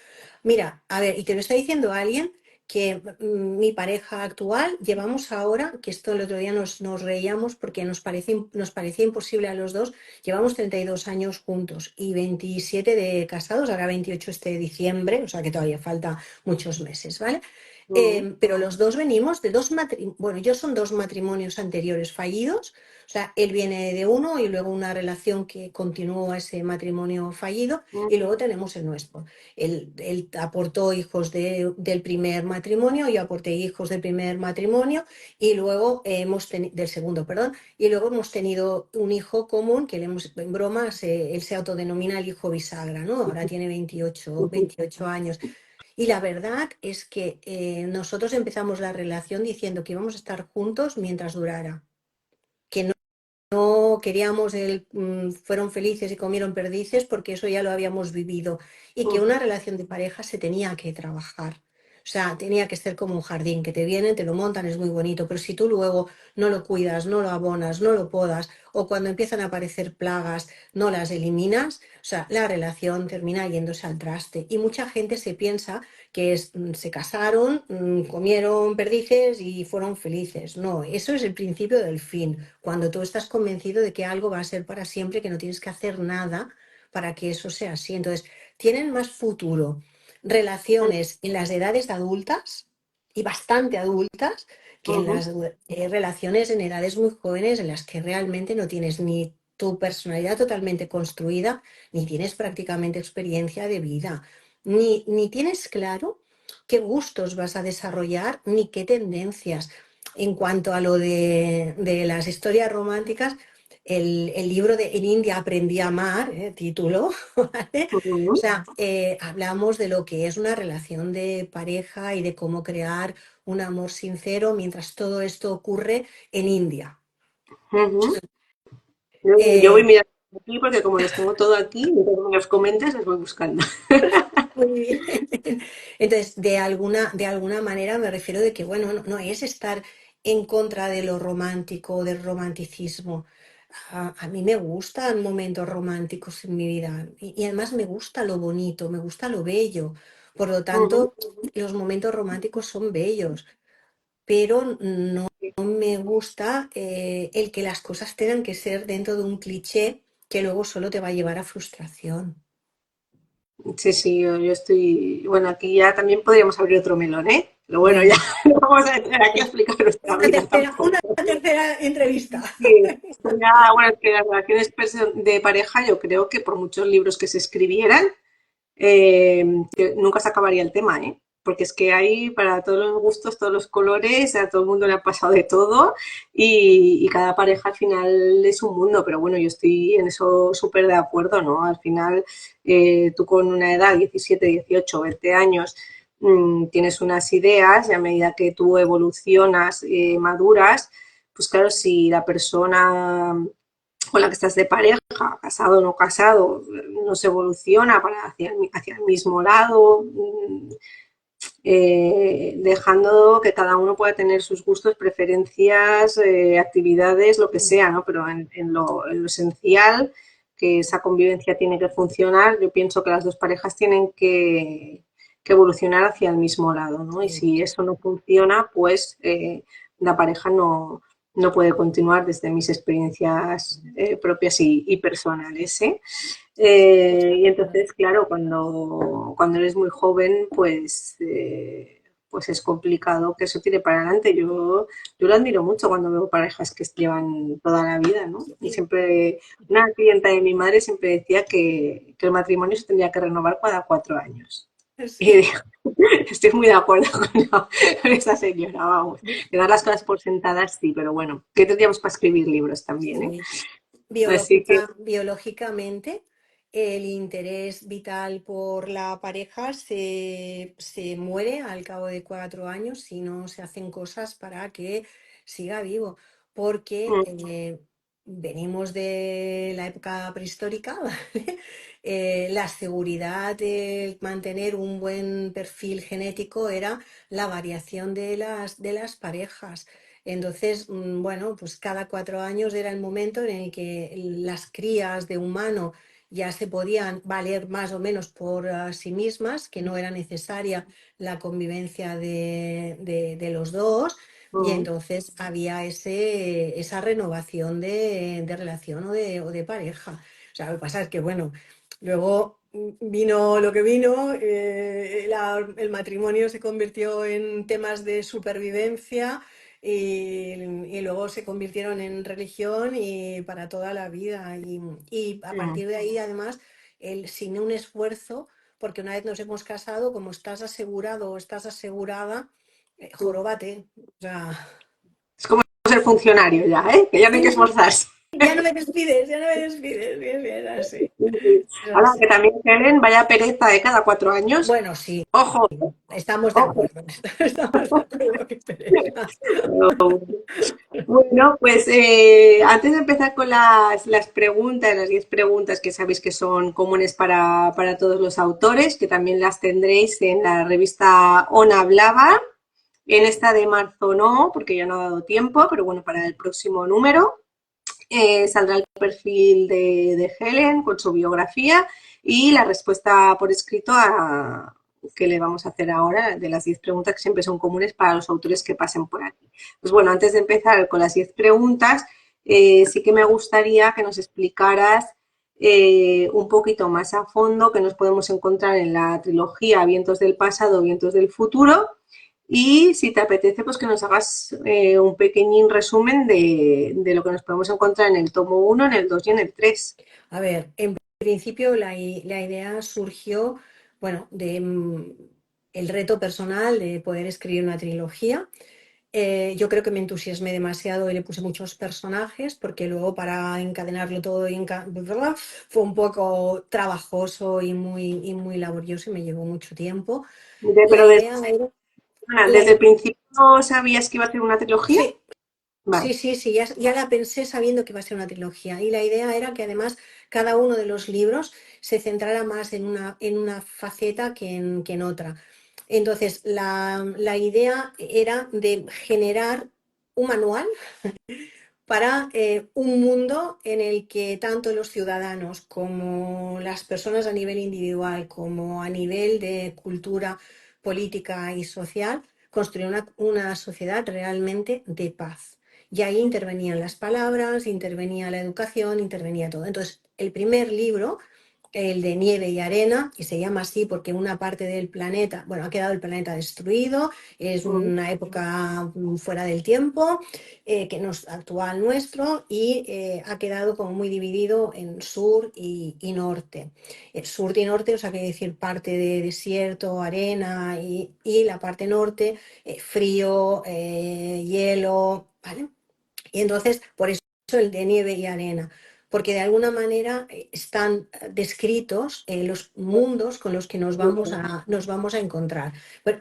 mira, a ver, y te lo está diciendo alguien que mi pareja actual llevamos ahora, que esto el otro día nos reíamos porque nos parecía imposible a los dos, llevamos 32 años juntos y 27 de casados, ahora 28 este diciembre, o sea que todavía falta muchos meses, ¿vale? Mm, Pero los dos venimos de dos matrimonios, bueno, yo son dos matrimonios anteriores fallidos, o sea, él viene de uno y luego una relación que continuó ese matrimonio fallido y mm, luego tenemos el nuestro. Él aportó hijos del primer matrimonio, yo aporté hijos del primer matrimonio y luego del segundo, perdón, y luego hemos tenido un hijo común que le hemos, en bromas, él se autodenomina el hijo bisagra, ¿no? Ahora tiene 28 años. Y la verdad es que nosotros empezamos la relación diciendo que íbamos a estar juntos mientras durara, que no queríamos fueron felices y comieron perdices porque eso ya lo habíamos vivido y que una mm, relación de pareja se tenía que trabajar. O sea, tenía que ser como un jardín, que te vienen, te lo montan, es muy bonito, pero si tú luego no lo cuidas, no lo abonas, no lo podas, o cuando empiezan a aparecer plagas, no las eliminas, o sea, la relación termina yéndose al traste. Y mucha gente se piensa que se casaron, comieron perdices y fueron felices. No, eso es el principio del fin cuando tú estás convencido de que algo va a ser para siempre, que no tienes que hacer nada para que eso sea así. Entonces, tienen más futuro relaciones en las edades adultas y bastante adultas que en mm, las relaciones en edades muy jóvenes en las que realmente no tienes ni tu personalidad totalmente construida, ni tienes prácticamente experiencia de vida, ni tienes claro qué gustos vas a desarrollar, ni qué tendencias. En cuanto a lo de las historias románticas, el libro de En India aprendí a amar, título, ¿vale? O mm, sea, hablamos de lo que es una relación de pareja y de cómo crear un amor sincero mientras todo esto ocurre en India. mm. Yo voy Eh, mirando aquí porque como los tengo todo aquí, y como me los comentes, los voy buscando. Muy bien. Entonces, de alguna manera me refiero de que, bueno, no es estar en contra de lo romántico, del romanticismo. A mí me gustan momentos románticos en mi vida y además me gusta lo bonito, me gusta lo bello. Por lo Ujú. tanto, los momentos románticos son bellos, pero no me gusta el que las cosas tengan que ser dentro de un cliché que luego solo te va a llevar a frustración. Sí, sí, yo estoy. Bueno, aquí ya también podríamos abrir otro melón, ¿eh? Pero bueno, ya Venga. no vamos a entrar aquí a explicar nuestra vida Una tampoco. tercera entrevista. Sí, esto ya, bueno, es que las relaciones de pareja, yo creo que por muchos libros que se escribieran, que nunca se acabaría el tema, ¿eh? Porque es que hay para todos los gustos, todos los colores, a todo el mundo le ha pasado de todo y cada pareja al final es un mundo, pero bueno, yo estoy en eso súper de acuerdo, ¿no? Al final, tú con una edad, 17, 18, 20 años, tienes unas ideas y a medida que tú evolucionas, maduras, pues claro, si la persona con la que estás de pareja, casado o no casado, no se evoluciona para hacia el mismo lado, dejando que cada uno pueda tener sus gustos, preferencias, actividades, lo que sea, ¿no? Pero en lo esencial, que esa convivencia tiene que funcionar, yo pienso que las dos parejas tienen que evolucionar hacia el mismo lado, ¿no? Y Sí. si eso no funciona, pues la pareja no puede continuar desde mis experiencias propias y personales, ¿eh? Y entonces, claro, cuando eres muy joven, pues es complicado que eso tire para adelante. Yo lo admiro mucho cuando veo parejas que llevan toda la vida, ¿no? Y siempre, una clienta de mi madre siempre decía que el matrimonio se tendría que renovar cada 4 años. Y Sí. digo, estoy muy de acuerdo con esa señora, vamos. Que dar las cosas por sentadas sí, pero bueno, que tendríamos para escribir libros también, ¿eh? Sí. Así que, Biológicamente, el interés vital por la pareja se muere al cabo de 4 años si no se hacen cosas para que siga vivo, porque mm, venimos de la época prehistórica, ¿vale? La seguridad de mantener un buen perfil genético era la variación de las parejas. Entonces, bueno, pues cada 4 años era el momento en el que las crías de humano ya se podían valer más o menos por sí mismas, que no era necesaria la convivencia de los dos, y mm, entonces había esa renovación de relación o de pareja. O sea, lo que pasa es que, bueno, luego vino lo que vino, el matrimonio se convirtió en temas de supervivencia y luego se convirtieron en religión y para toda la vida. Y a mm. partir de ahí, además, sin un esfuerzo, porque una vez nos hemos casado, como estás asegurado o estás asegurada, joróbate. O sea, Es como ser funcionario ya, ¿eh? Que ya no hay que sí, esforzarse. ya no me despides, ya no me despides. Bien, bien, así. Es Ahora así. que también Helen, vaya pereza de cada 4 años. Bueno, sí, Ojo, estamos de ojo. acuerdo. Estamos de acuerdo, qué pereza. Bueno, pues antes de empezar con las preguntas, las 10 preguntas que sabéis que son comunes para todos los autores, que también las tendréis en la revista On Hablaba. En esta de marzo no, porque ya no ha dado tiempo, pero bueno, para el próximo número. Saldrá el perfil de Helen con su biografía y la respuesta por escrito que le vamos a hacer ahora de las 10 preguntas que siempre son comunes para los autores que pasen por aquí. Pues bueno, antes de empezar con las 10 preguntas, sí que me gustaría que nos explicaras un poquito más a fondo que nos podemos encontrar en la trilogía Vientos del pasado, Vientos del futuro y si te apetece, pues que nos hagas un pequeñín resumen de lo que nos podemos encontrar en el tomo uno, en el 2 y en el 3. A ver, en principio la idea surgió, bueno, de el reto personal de poder escribir una trilogía. Yo creo que me entusiasmé demasiado y le puse muchos personajes porque luego para encadenarlo todo fue un poco trabajoso y muy laborioso y me llevó mucho tiempo. La Pero desde, idea era, desde la, el principio sabías que iba a ser una trilogía. sí, Vale. sí, sí, sí, ya la pensé sabiendo que iba a ser una trilogía y la idea era que además cada uno de los libros se centrara más en una faceta que en otra. Entonces, la idea era de generar un manual para un mundo en el que tanto los ciudadanos como las personas a nivel individual, como a nivel de cultura política y social, construyan una sociedad realmente de paz. Y ahí intervenían las palabras, intervenía la educación, intervenía todo. Entonces, el primer libro el de nieve y arena, y se llama así porque una parte del planeta, bueno, ha quedado el planeta destruido, es mm, una época fuera del tiempo, que no es actual nuestro, y ha quedado como muy dividido en sur y norte. El sur y norte, o sea, quiere decir parte de desierto, arena, y la parte norte, frío, hielo, ¿vale? Y entonces, por eso el de nieve y arena, porque de alguna manera están descritos los mundos con los que mm, nos vamos a encontrar.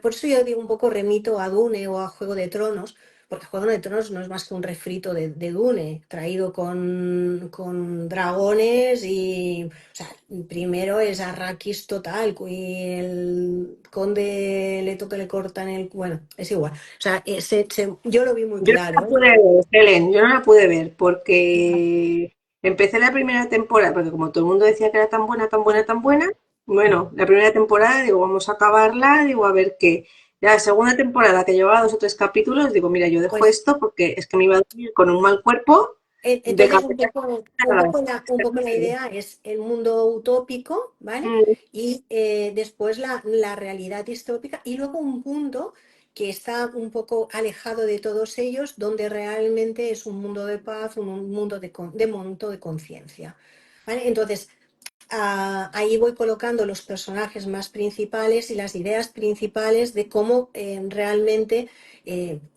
Por eso yo digo un poco remito a Dune o a Juego de Tronos, porque Juego de Tronos no es más que un refrito de Dune, traído con dragones y, o sea, primero es Arrakis total, y el conde Leto que le cortan el... Bueno, es igual. O sea, yo lo vi muy Yo no claro, la ¿eh? pude ver, Helen, yo no la pude ver porque empecé la primera temporada, porque como todo el mundo decía que era tan buena, tan buena, tan buena, bueno, la primera temporada digo, vamos a acabarla, digo, a ver qué. Ya la segunda temporada que llevaba 2 o 3 capítulos, digo, mira, yo dejo Pues esto porque es que me iba a dormir con un mal cuerpo de entonces cabeza. un poco la idea es el mundo utópico, ¿vale? Mm, Y después la realidad distópica y luego un mundo que está un poco alejado de todos ellos, donde realmente es un mundo de paz, un mundo de monto de conciencia. ¿Vale? Entonces, ahí voy colocando los personajes más principales y las ideas principales de cómo realmente,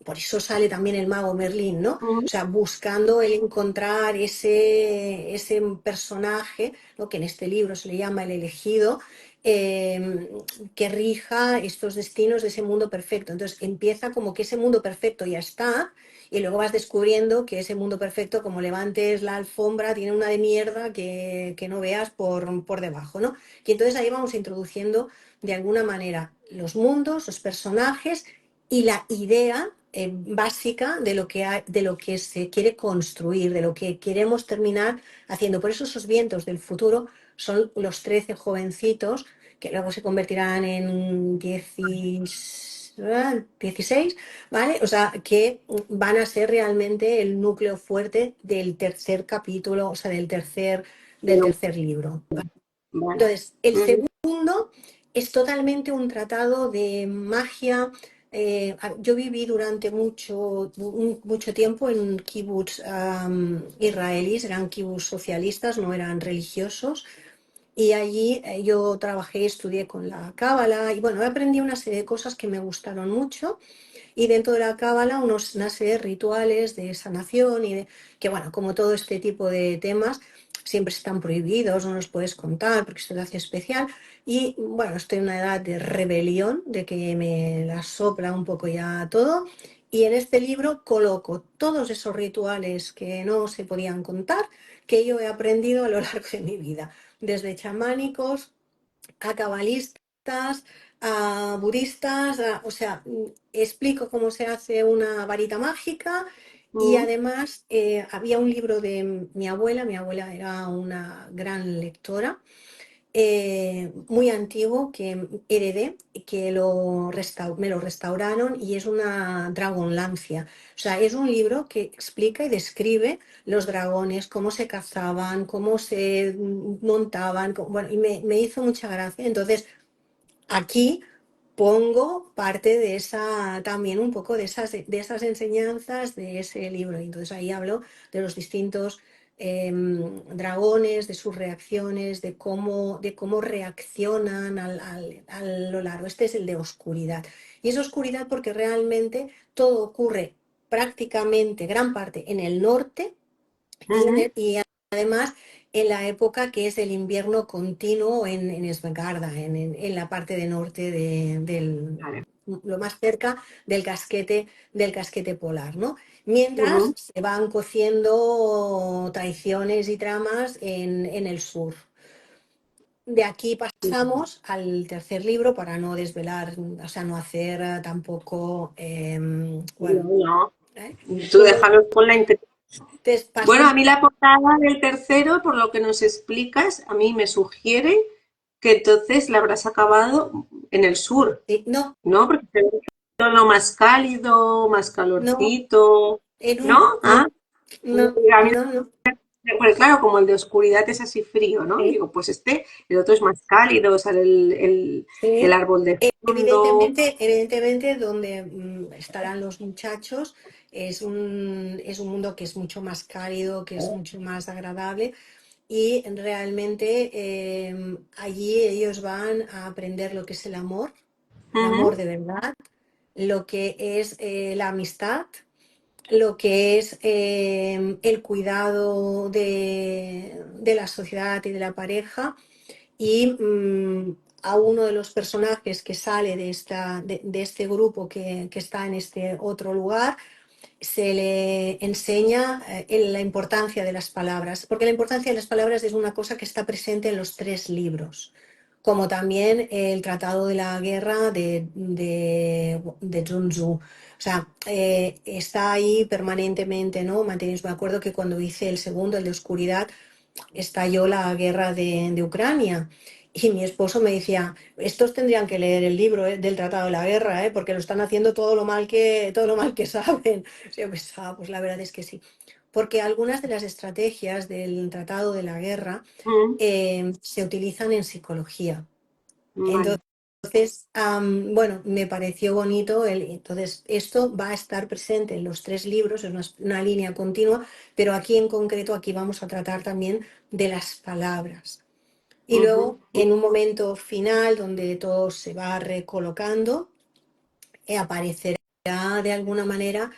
por eso sale también el mago Merlín, ¿no? O mm, sea, buscando el encontrar ese personaje, ¿no? Que en este libro se le llama el elegido, eh, que rija estos destinos de ese mundo perfecto. Entonces empieza como que ese mundo perfecto ya está, y luego vas descubriendo que ese mundo perfecto, como levantes la alfombra, tiene una de mierda que no veas por debajo, ¿no? Y entonces ahí vamos introduciendo de alguna manera los mundos, los personajes y la idea básica de lo que se quiere construir, de lo que queremos terminar haciendo. Por eso esos vientos del futuro son los 13 jovencitos que luego se convertirán en 16, ¿vale? O sea, que van a ser realmente el núcleo fuerte del tercer capítulo, o sea, del pero, tercer libro. vale. Entonces, el Mm, segundo es totalmente un tratado de magia. Yo viví durante mucho tiempo en kibbutz israelíes, eran kibbutz socialistas, no eran religiosos, y allí yo trabajé, estudié con la cábala y bueno, aprendí una serie de cosas que me gustaron mucho, y dentro de la cábala una serie de rituales de sanación que bueno, como todo este tipo de temas siempre están prohibidos, no los puedes contar porque esto te hace especial. Y bueno, estoy en una edad de rebelión, de que me la sopla un poco ya todo. Y en este libro coloco todos esos rituales que no se podían contar, que yo he aprendido a lo largo de mi vida, desde chamánicos a cabalistas, a budistas, o sea, explico cómo se hace una varita mágica. Y mm, además había un libro de mi abuela era una gran lectora, muy antiguo que heredé, que me lo restauraron, y es una dragonlancia. O sea, es un libro que explica y describe los dragones, cómo se cazaban, cómo se montaban, bueno, y me hizo mucha gracia. Entonces, aquí pongo parte de esa, también un poco de esas enseñanzas de ese libro. Y entonces ahí hablo de los distintos dragones, de sus reacciones, de cómo reaccionan a lo largo. Este es el de oscuridad. Y es oscuridad porque realmente todo ocurre prácticamente, gran parte, en el norte, mm, y además en la época que es el invierno continuo en Esmeralda, en la parte de norte vale. lo más cerca del casquete polar, ¿no? Ujú, Mientras se van cociendo traiciones y tramas en el sur. De aquí sí, pasamos al tercer libro para no desvelar, o sea, no hacer tampoco, no, bueno, no. ¿eh? Tú Entonces déjalo con la Bueno, a pasamos. mí la portada del tercero, por lo que nos explicas, a mí me sugiere que entonces la habrás acabado en el sur, No, ¿no? Porque se ve un tono más cálido, más no, calorcito, en ¿no? un, Ah, no, no, a mí no, no. Porque claro, como el de oscuridad es así frío, ¿no? Sí. Digo, pues el otro es más cálido, sale el Sí. árbol de fondo. Evidentemente, donde estarán los muchachos es un mundo que es mucho más cálido, que es mucho más agradable y realmente allí ellos van a aprender lo que es el amor Ujú, de verdad, lo que es la amistad, lo que es el cuidado de la sociedad y de la pareja y a uno de los personajes que sale de este grupo que está en este otro lugar, se le enseña la importancia de las palabras, porque la importancia de las palabras es una cosa que está presente en los tres libros, como también el Tratado de la Guerra de Sun Tzu. O sea, está ahí permanentemente, ¿no? Mantenidos. Me acuerdo que cuando hice el segundo, el de Oscuridad, estalló la guerra de Ucrania. Y mi esposo me decía, estos tendrían que leer el libro del Tratado de la Guerra, porque lo están haciendo todo lo mal que saben. Yo pensaba, pues la verdad es que sí. Porque algunas de las estrategias del Tratado de la Guerra ujú. se utilizan en psicología. Vale. Entonces, bueno, me pareció bonito. Entonces, esto va a estar presente en los tres libros, es una línea continua, pero aquí en concreto, aquí vamos a tratar también de las palabras. Y luego, Ujú, en un momento final, donde todo se va recolocando, aparecerá de alguna manera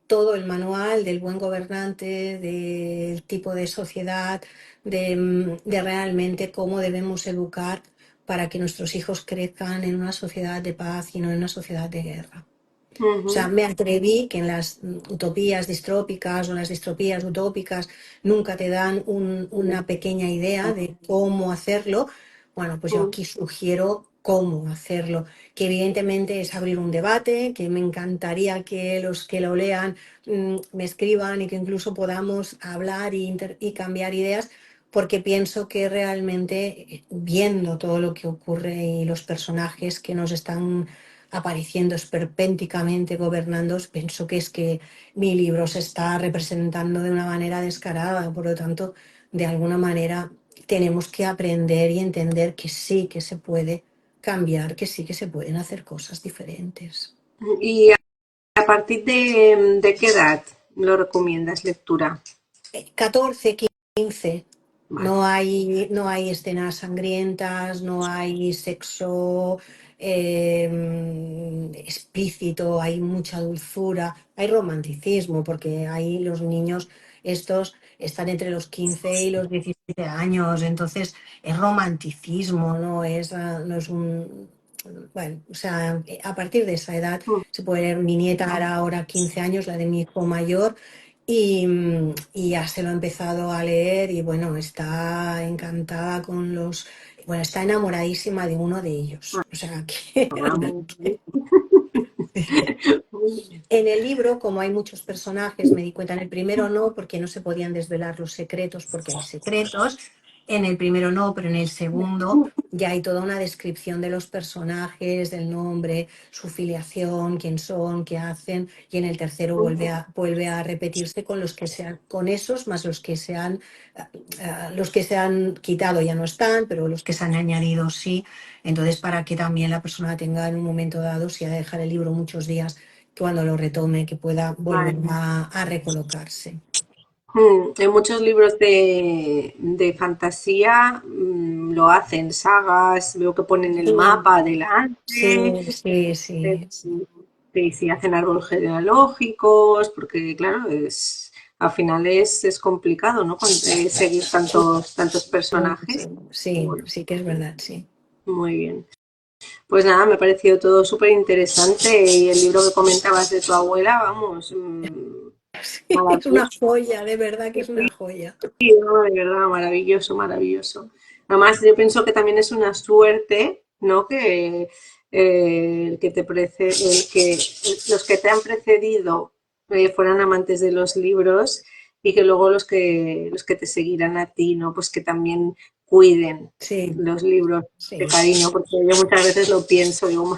todo el manual del buen gobernante, del tipo de sociedad, de realmente cómo debemos educar para que nuestros hijos crezcan en una sociedad de paz y no en una sociedad de guerra. O sea, ujú, me atreví que en las utopías distrópicas o las distropías utópicas nunca te dan una pequeña idea de cómo hacerlo. Bueno, pues yo ujú. aquí sugiero cómo hacerlo, que evidentemente es abrir un debate, que me encantaría que los que lo lean me escriban y que incluso podamos hablar y cambiar ideas, porque pienso que realmente viendo todo lo que ocurre y los personajes que nos están apareciendo esperpénticamente gobernando, pienso que es que mi libro se está representando de una manera descarada, por lo tanto, de alguna manera tenemos que aprender y entender que sí que se puede cambiar, que sí que se pueden hacer cosas diferentes. ¿Y a partir de qué edad lo recomiendas lectura? 14, 15. Vale. No hay escenas sangrientas, no hay sexo explícito, hay mucha dulzura, hay romanticismo, porque ahí los niños estos están entre los 15 y los 17 años, entonces es romanticismo, no es un... Bueno, o sea, a partir de esa edad Mm, se puede leer. Mi nieta hará ahora 15 años, la de mi hijo mayor, y ya se lo ha empezado a leer y bueno, está encantada con los... Bueno, está enamoradísima de uno de ellos. O sea que Vamos. en el libro, como hay muchos personajes, me di cuenta, en el primero no, porque no se podían desvelar los secretos, porque hay secretos. En el primero no, pero en el segundo ya hay toda una descripción de los personajes, del nombre, su filiación, quién son, qué hacen. Y en el tercero vuelve a repetirse con los que sean, con esos más los que se han quitado ya no están, pero los que se han añadido sí. Entonces, para que también la persona tenga en un momento dado, si ha de dejar el libro muchos días, cuando lo retome, que pueda volver Vale. a recolocarse. En muchos libros de fantasía lo hacen, sagas, veo que ponen el Sí, mapa adelante, sí, sí, sí, sí, hacen árboles genealógicos, porque claro, al final es complicado, ¿no? Seguir tantos sí, personajes. sí, Bueno, sí que es verdad, sí. muy bien. Pues nada, me ha parecido todo súper interesante y el libro que comentabas de tu abuela, vamos, Es una maravilloso. joya, de verdad que es una joya. Sí, no, de verdad, maravilloso, maravilloso. Además, yo pienso que también es una suerte, ¿no? Que el que te el que los que te han precedido fueran amantes de los libros y que luego los que te seguirán a ti, ¿no? Pues que también cuiden Sí, los libros de sí, cariño, porque yo muchas veces lo pienso, digo,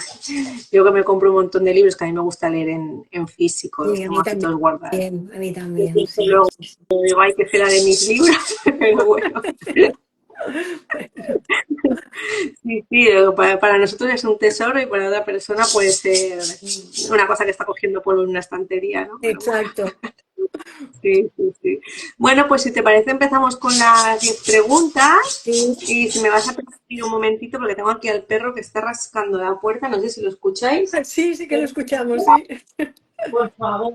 yo que me compro un montón de libros que a mí me gusta leer en físico, los sí, a tengo mí aquí todos guardados. también, a mí Yo también, pienso sí, luego, sí, sí. digo, ay, qué será de mis libros, pero bueno. Bueno, Sí, sí, para nosotros es un tesoro y para otra persona puede ser una cosa que está cogiendo polvo en una estantería, ¿no? Pero bueno, exacto. sí, sí, sí. Bueno, pues si te parece empezamos con las 10 preguntas Sí, y si me vas a permitir un momentito porque tengo aquí al perro que está rascando la puerta, no sé si lo escucháis. sí, sí que lo escuchamos, sí. Por favor.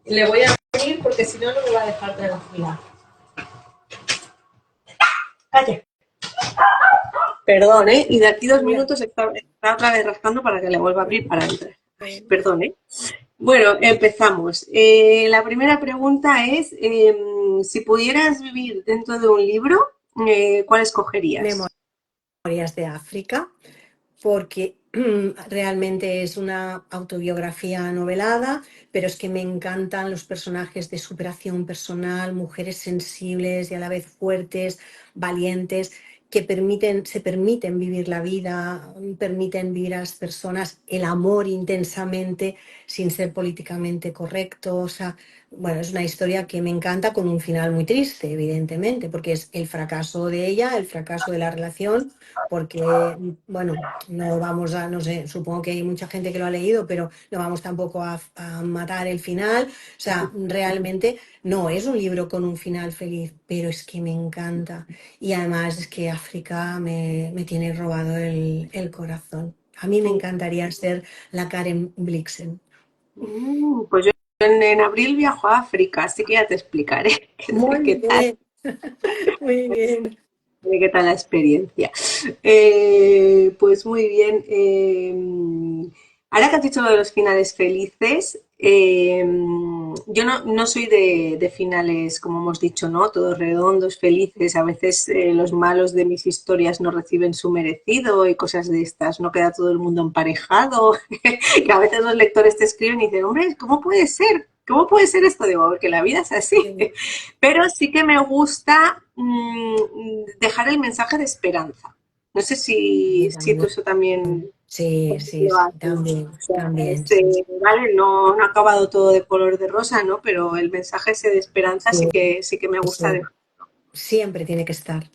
Le voy a abrir porque si no, no me va a dejar tranquila. Calla. Perdón, ¿eh? Y de aquí 2 minutos está otra vez rascando para que le vuelva a abrir para entrar. Bueno, Perdón, ¿eh? Bueno, empezamos. La primera pregunta es, si pudieras vivir dentro de un libro, ¿cuál escogerías? Memorias de África, porque realmente es una autobiografía novelada, pero es que me encantan los personajes de superación personal, mujeres sensibles y a la vez fuertes, valientes, que se permiten vivir la vida, permiten vivir a las personas el amor intensamente sin ser políticamente correcto. O sea, bueno, es una historia que me encanta con un final muy triste, evidentemente, porque es el fracaso de ella, el fracaso de la relación porque, bueno, no vamos a, no sé, supongo que hay mucha gente que lo ha leído, pero no vamos tampoco a matar el final. O sea, realmente no es un libro con un final feliz, pero es que me encanta. Y además es que África me tiene robado el corazón. A mí me encantaría ser la Karen Blixen. Pues yo en abril viajo a África, así que ya te explicaré qué Muy tal, bien, muy bien. qué tal la experiencia. Pues muy bien. Ahora que has dicho lo de los finales felices, yo no soy de finales, como hemos dicho, ¿no? Todos redondos, felices. A veces los malos de mis historias no reciben su merecido y cosas de estas. No queda todo el mundo emparejado. Que a veces los lectores te escriben y dicen, hombre, ¿cómo puede ser? ¿Cómo puede ser esto? Digo, porque la vida es así. Sí, Pero sí que me gusta dejar el mensaje de esperanza. No sé a mí si tú también. eso también Sí, sí, lo sí, haces. también, O sea, también, sí. vale, no ha acabado todo de color de rosa, ¿no? Pero el mensaje ese de esperanza Sí, sí que me gusta sí. dejar. Siempre tiene que estar.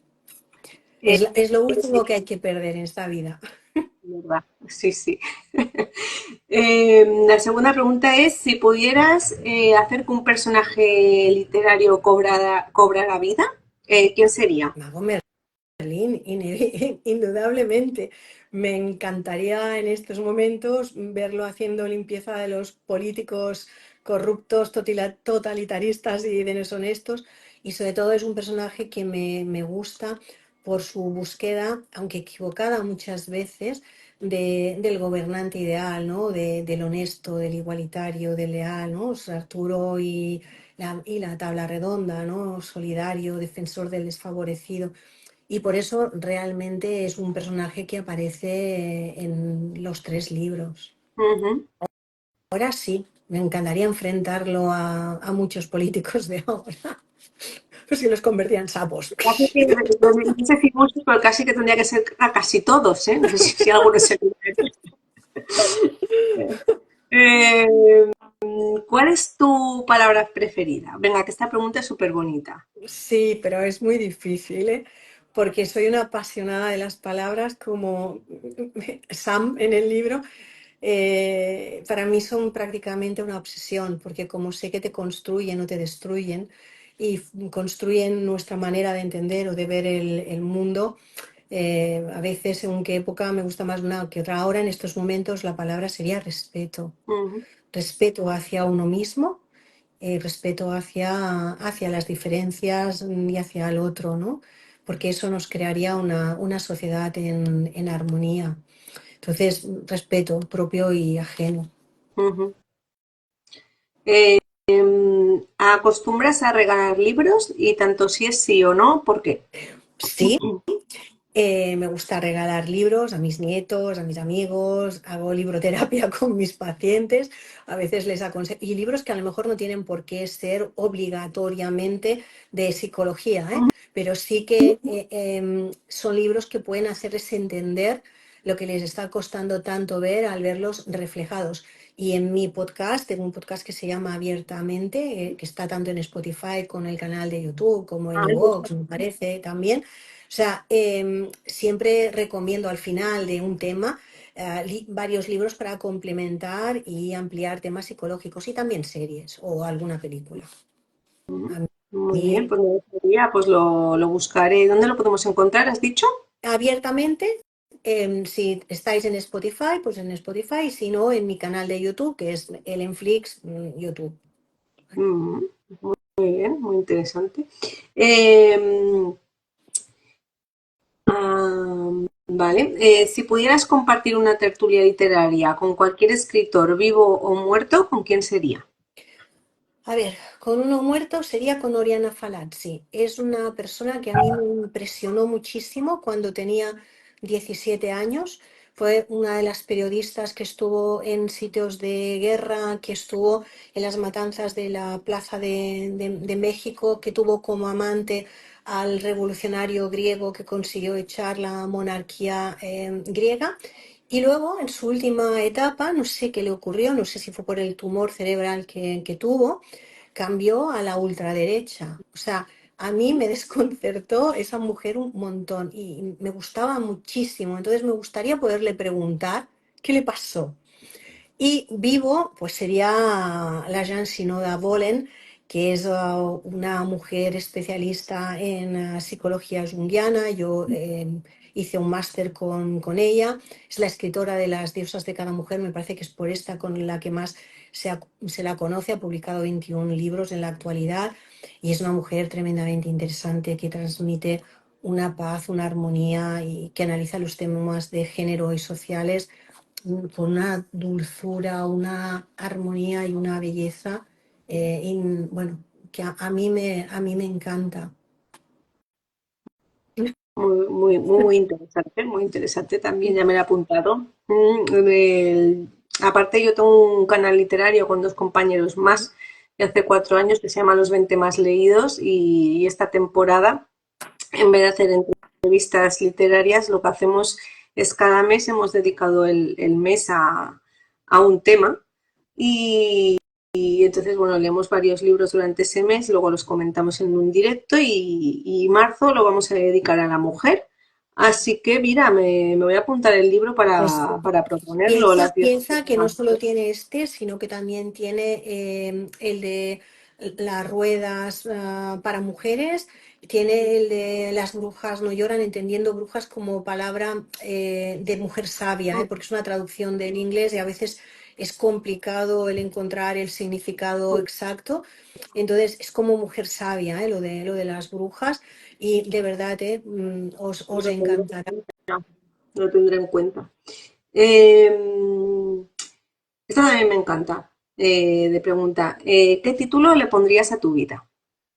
Eh, Es lo sí, último que hay que perder en esta vida. verdad. Sí, sí. La segunda pregunta es, si pudieras hacer que un personaje literario cobrara vida, ¿quién sería? Mago Merlín, indudablemente. Me encantaría en estos momentos verlo haciendo limpieza de los políticos corruptos, totalitaristas y deshonestos. Y sobre todo es un personaje que me gusta por su búsqueda, aunque equivocada muchas veces, del gobernante ideal, ¿no? Del honesto, del igualitario, del leal, ¿no? O sea, Arturo y la tabla redonda, ¿no? Solidario, defensor del desfavorecido. Y por eso realmente es un personaje que aparece en los tres libros. Ujú. Ahora sí, me encantaría enfrentarlo a muchos políticos de ahora, pues si los convertía en sapos. Casi que, no sé si muchos, pero casi que tendría que ser a casi todos, ¿eh? No sé si alguno se eh, ¿Cuál es tu palabra preferida? Venga, que esta pregunta es súper bonita. Sí, pero es muy difícil, ¿eh? Porque soy una apasionada de las palabras, como Sam en el libro. Para mí son prácticamente una obsesión, porque como sé que te construyen o te destruyen y construyen nuestra manera de entender o de ver el mundo, a veces según qué época me gusta más una que otra. Ahora en estos momentos la palabra sería respeto. Ujú, Respeto hacia uno mismo, respeto hacia las diferencias y hacia el otro, ¿no? Porque eso nos crearía una sociedad en armonía. Entonces, respeto propio y ajeno. ujú. ¿Acostumbras a regalar libros? Y tanto si es sí o no, ¿por qué? Sí, Me gusta regalar libros a mis nietos, a mis amigos, hago libroterapia con mis pacientes, a veces les aconsejo, y libros que a lo mejor no tienen por qué ser obligatoriamente de psicología, ¿eh? Pero sí que son libros que pueden hacerles entender lo que les está costando tanto ver al verlos reflejados. Y en mi podcast, tengo un podcast que se llama Abiertamente, que está tanto en Spotify, con el canal de YouTube, como en Ay, pues, iVoox, me parece también. O sea, siempre recomiendo al final de un tema varios libros para complementar y ampliar temas psicológicos y también series o alguna película. A muy bien, mí, pues me gustaría, pues lo buscaré. ¿Dónde lo podemos encontrar, has dicho? abiertamente, si estáis en Spotify, pues en Spotify, si no, en mi canal de YouTube, que es Elenflix YouTube. Mm, muy bien, muy interesante. Eh, vale, si pudieras compartir una tertulia literaria con cualquier escritor, vivo o muerto, ¿con quién sería? A ver, con uno muerto sería con Oriana Falazzi. Es una persona que a mí me impresionó muchísimo cuando tenía 17 años. Fue una de las periodistas que estuvo en sitios de guerra, que estuvo en las matanzas de la Plaza de México, que tuvo como amante al revolucionario griego que consiguió echar la monarquía griega. Y luego, en su última etapa, no sé qué le ocurrió, no sé si fue por el tumor cerebral que tuvo, cambió a la ultraderecha. O sea, a mí me desconcertó esa mujer un montón y me gustaba muchísimo. Entonces me gustaría poderle preguntar qué le pasó. Y vivo, pues sería la Jean Sinoda Bolen, que es una mujer especialista en psicología junguiana. Yo hice un máster con ella. Es la escritora de Las diosas de cada mujer. Me parece que es por esta con la que más se la conoce. Ha publicado 21 libros en la actualidad y es una mujer tremendamente interesante que transmite una paz, una armonía y que analiza los temas de género y sociales con una dulzura, una armonía y una belleza, bueno, que a mí me encanta. Muy interesante también, ya me lo he apuntado. Aparte, yo tengo un canal literario con dos compañeros más de hace 4 años que se llama Los 20 más leídos y esta temporada, en vez de hacer entrevistas literarias, lo que hacemos es cada mes hemos dedicado el mes a un tema y entonces, bueno, leemos varios libros durante ese mes, luego los comentamos en un directo y marzo lo vamos a dedicar a la mujer. Así que, mira, me voy a apuntar el libro Pues para proponerlo, piensa, las 10 piensa que no más. solo tiene este, sino que también tiene el de las ruedas para mujeres, tiene el de las brujas no lloran, entendiendo brujas como palabra de mujer sabia, porque es una traducción del inglés y a veces es complicado el encontrar el significado exacto. Entonces es como mujer sabia, lo de las brujas, y de verdad os Lo tendré en encantará. cuenta. Lo tendré en cuenta. Eh, Esta también me encanta, de pregunta. ¿Qué título le pondrías a tu vida?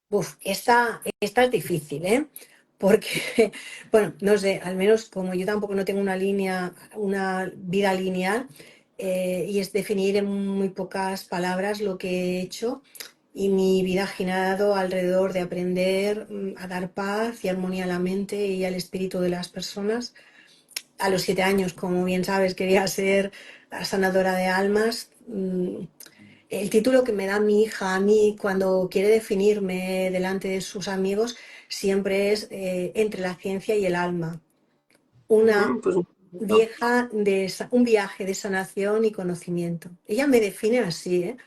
Uf, esta es difícil, ¿eh? Porque, bueno, no sé, al menos como yo tampoco no tengo una línea, una vida lineal, y es definir en muy pocas palabras lo que he hecho y mi vida ha girado alrededor de aprender a dar paz y armonía a la mente y al espíritu de las personas. A los 7 años, como bien sabes, quería ser la sanadora de almas. El título que me da mi hija a mí cuando quiere definirme delante de sus amigos siempre es entre la ciencia y el alma. Una Pues, un viaje de sanación y conocimiento. Ella me define así, ¿eh?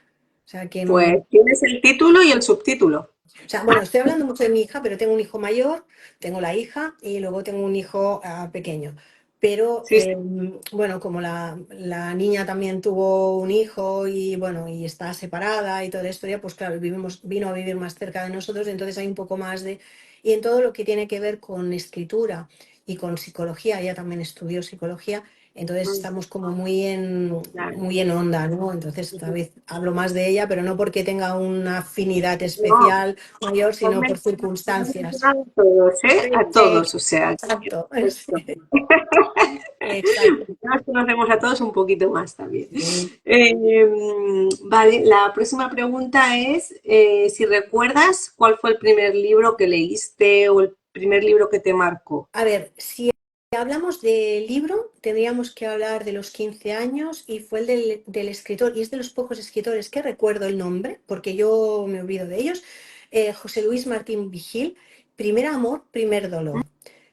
O sea que pues tienes el título y el subtítulo. o sea, bueno, estoy hablando mucho de mi hija, pero tengo un hijo mayor, tengo la hija y luego tengo un hijo pequeño. Pero Sí, sí. bueno, como la niña también tuvo un hijo y bueno, y está separada y toda la historia, pues claro, vino a vivir más cerca de nosotros, entonces hay un poco más de... Y en todo lo que tiene que ver con escritura y con psicología, ella también estudió psicología, Entonces Mm, estamos como claro. muy en onda, ¿no? Entonces tal vez hablo más de ella, pero no porque tenga una afinidad No, especial mayor, has sino por circunstancias. mencionado a todos, ¿eh? A todos, o sea, Exacto, perfecto. exacto. Nos conocemos a todos un poquito más también. Sí. Vale, la próxima pregunta es si recuerdas cuál fue el primer libro que leíste o el primer libro que te marcó. A ver, si hablamos de libro, tendríamos que hablar de los 15 años y fue el del escritor, y es de los pocos escritores que recuerdo el nombre, porque yo me olvido de ellos, José Luis Martín Vigil, Primer amor, primer dolor.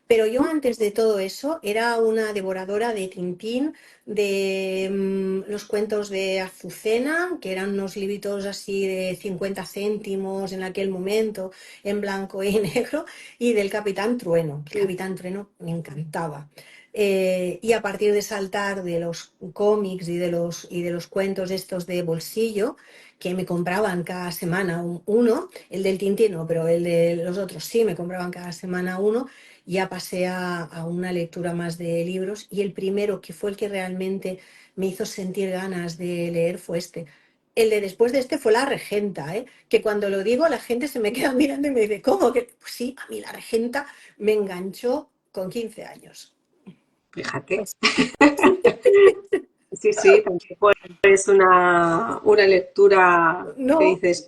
Pero yo antes de todo eso era una devoradora de Tintín, de los cuentos de Azucena, que eran unos libritos así de 50 céntimos en aquel momento, en blanco y negro, y del Capitán Trueno. El Sí. Capitán Trueno me encantaba. Y a partir de saltar de los cómics y de los cuentos estos de bolsillo, que me compraban cada semana uno, el del Tintín no, pero el de los otros sí, me compraban cada semana uno, ya pasé a una lectura más de libros y el primero que fue el que realmente me hizo sentir ganas de leer fue este. El de después de este fue La Regenta, ¿eh? Que cuando lo digo la gente se me queda mirando y me dice, ¿cómo? Que pues sí, a mí La Regenta me enganchó con 15 años. Fíjate. Pues, Sí, sí, tampoco es una lectura que no, dices,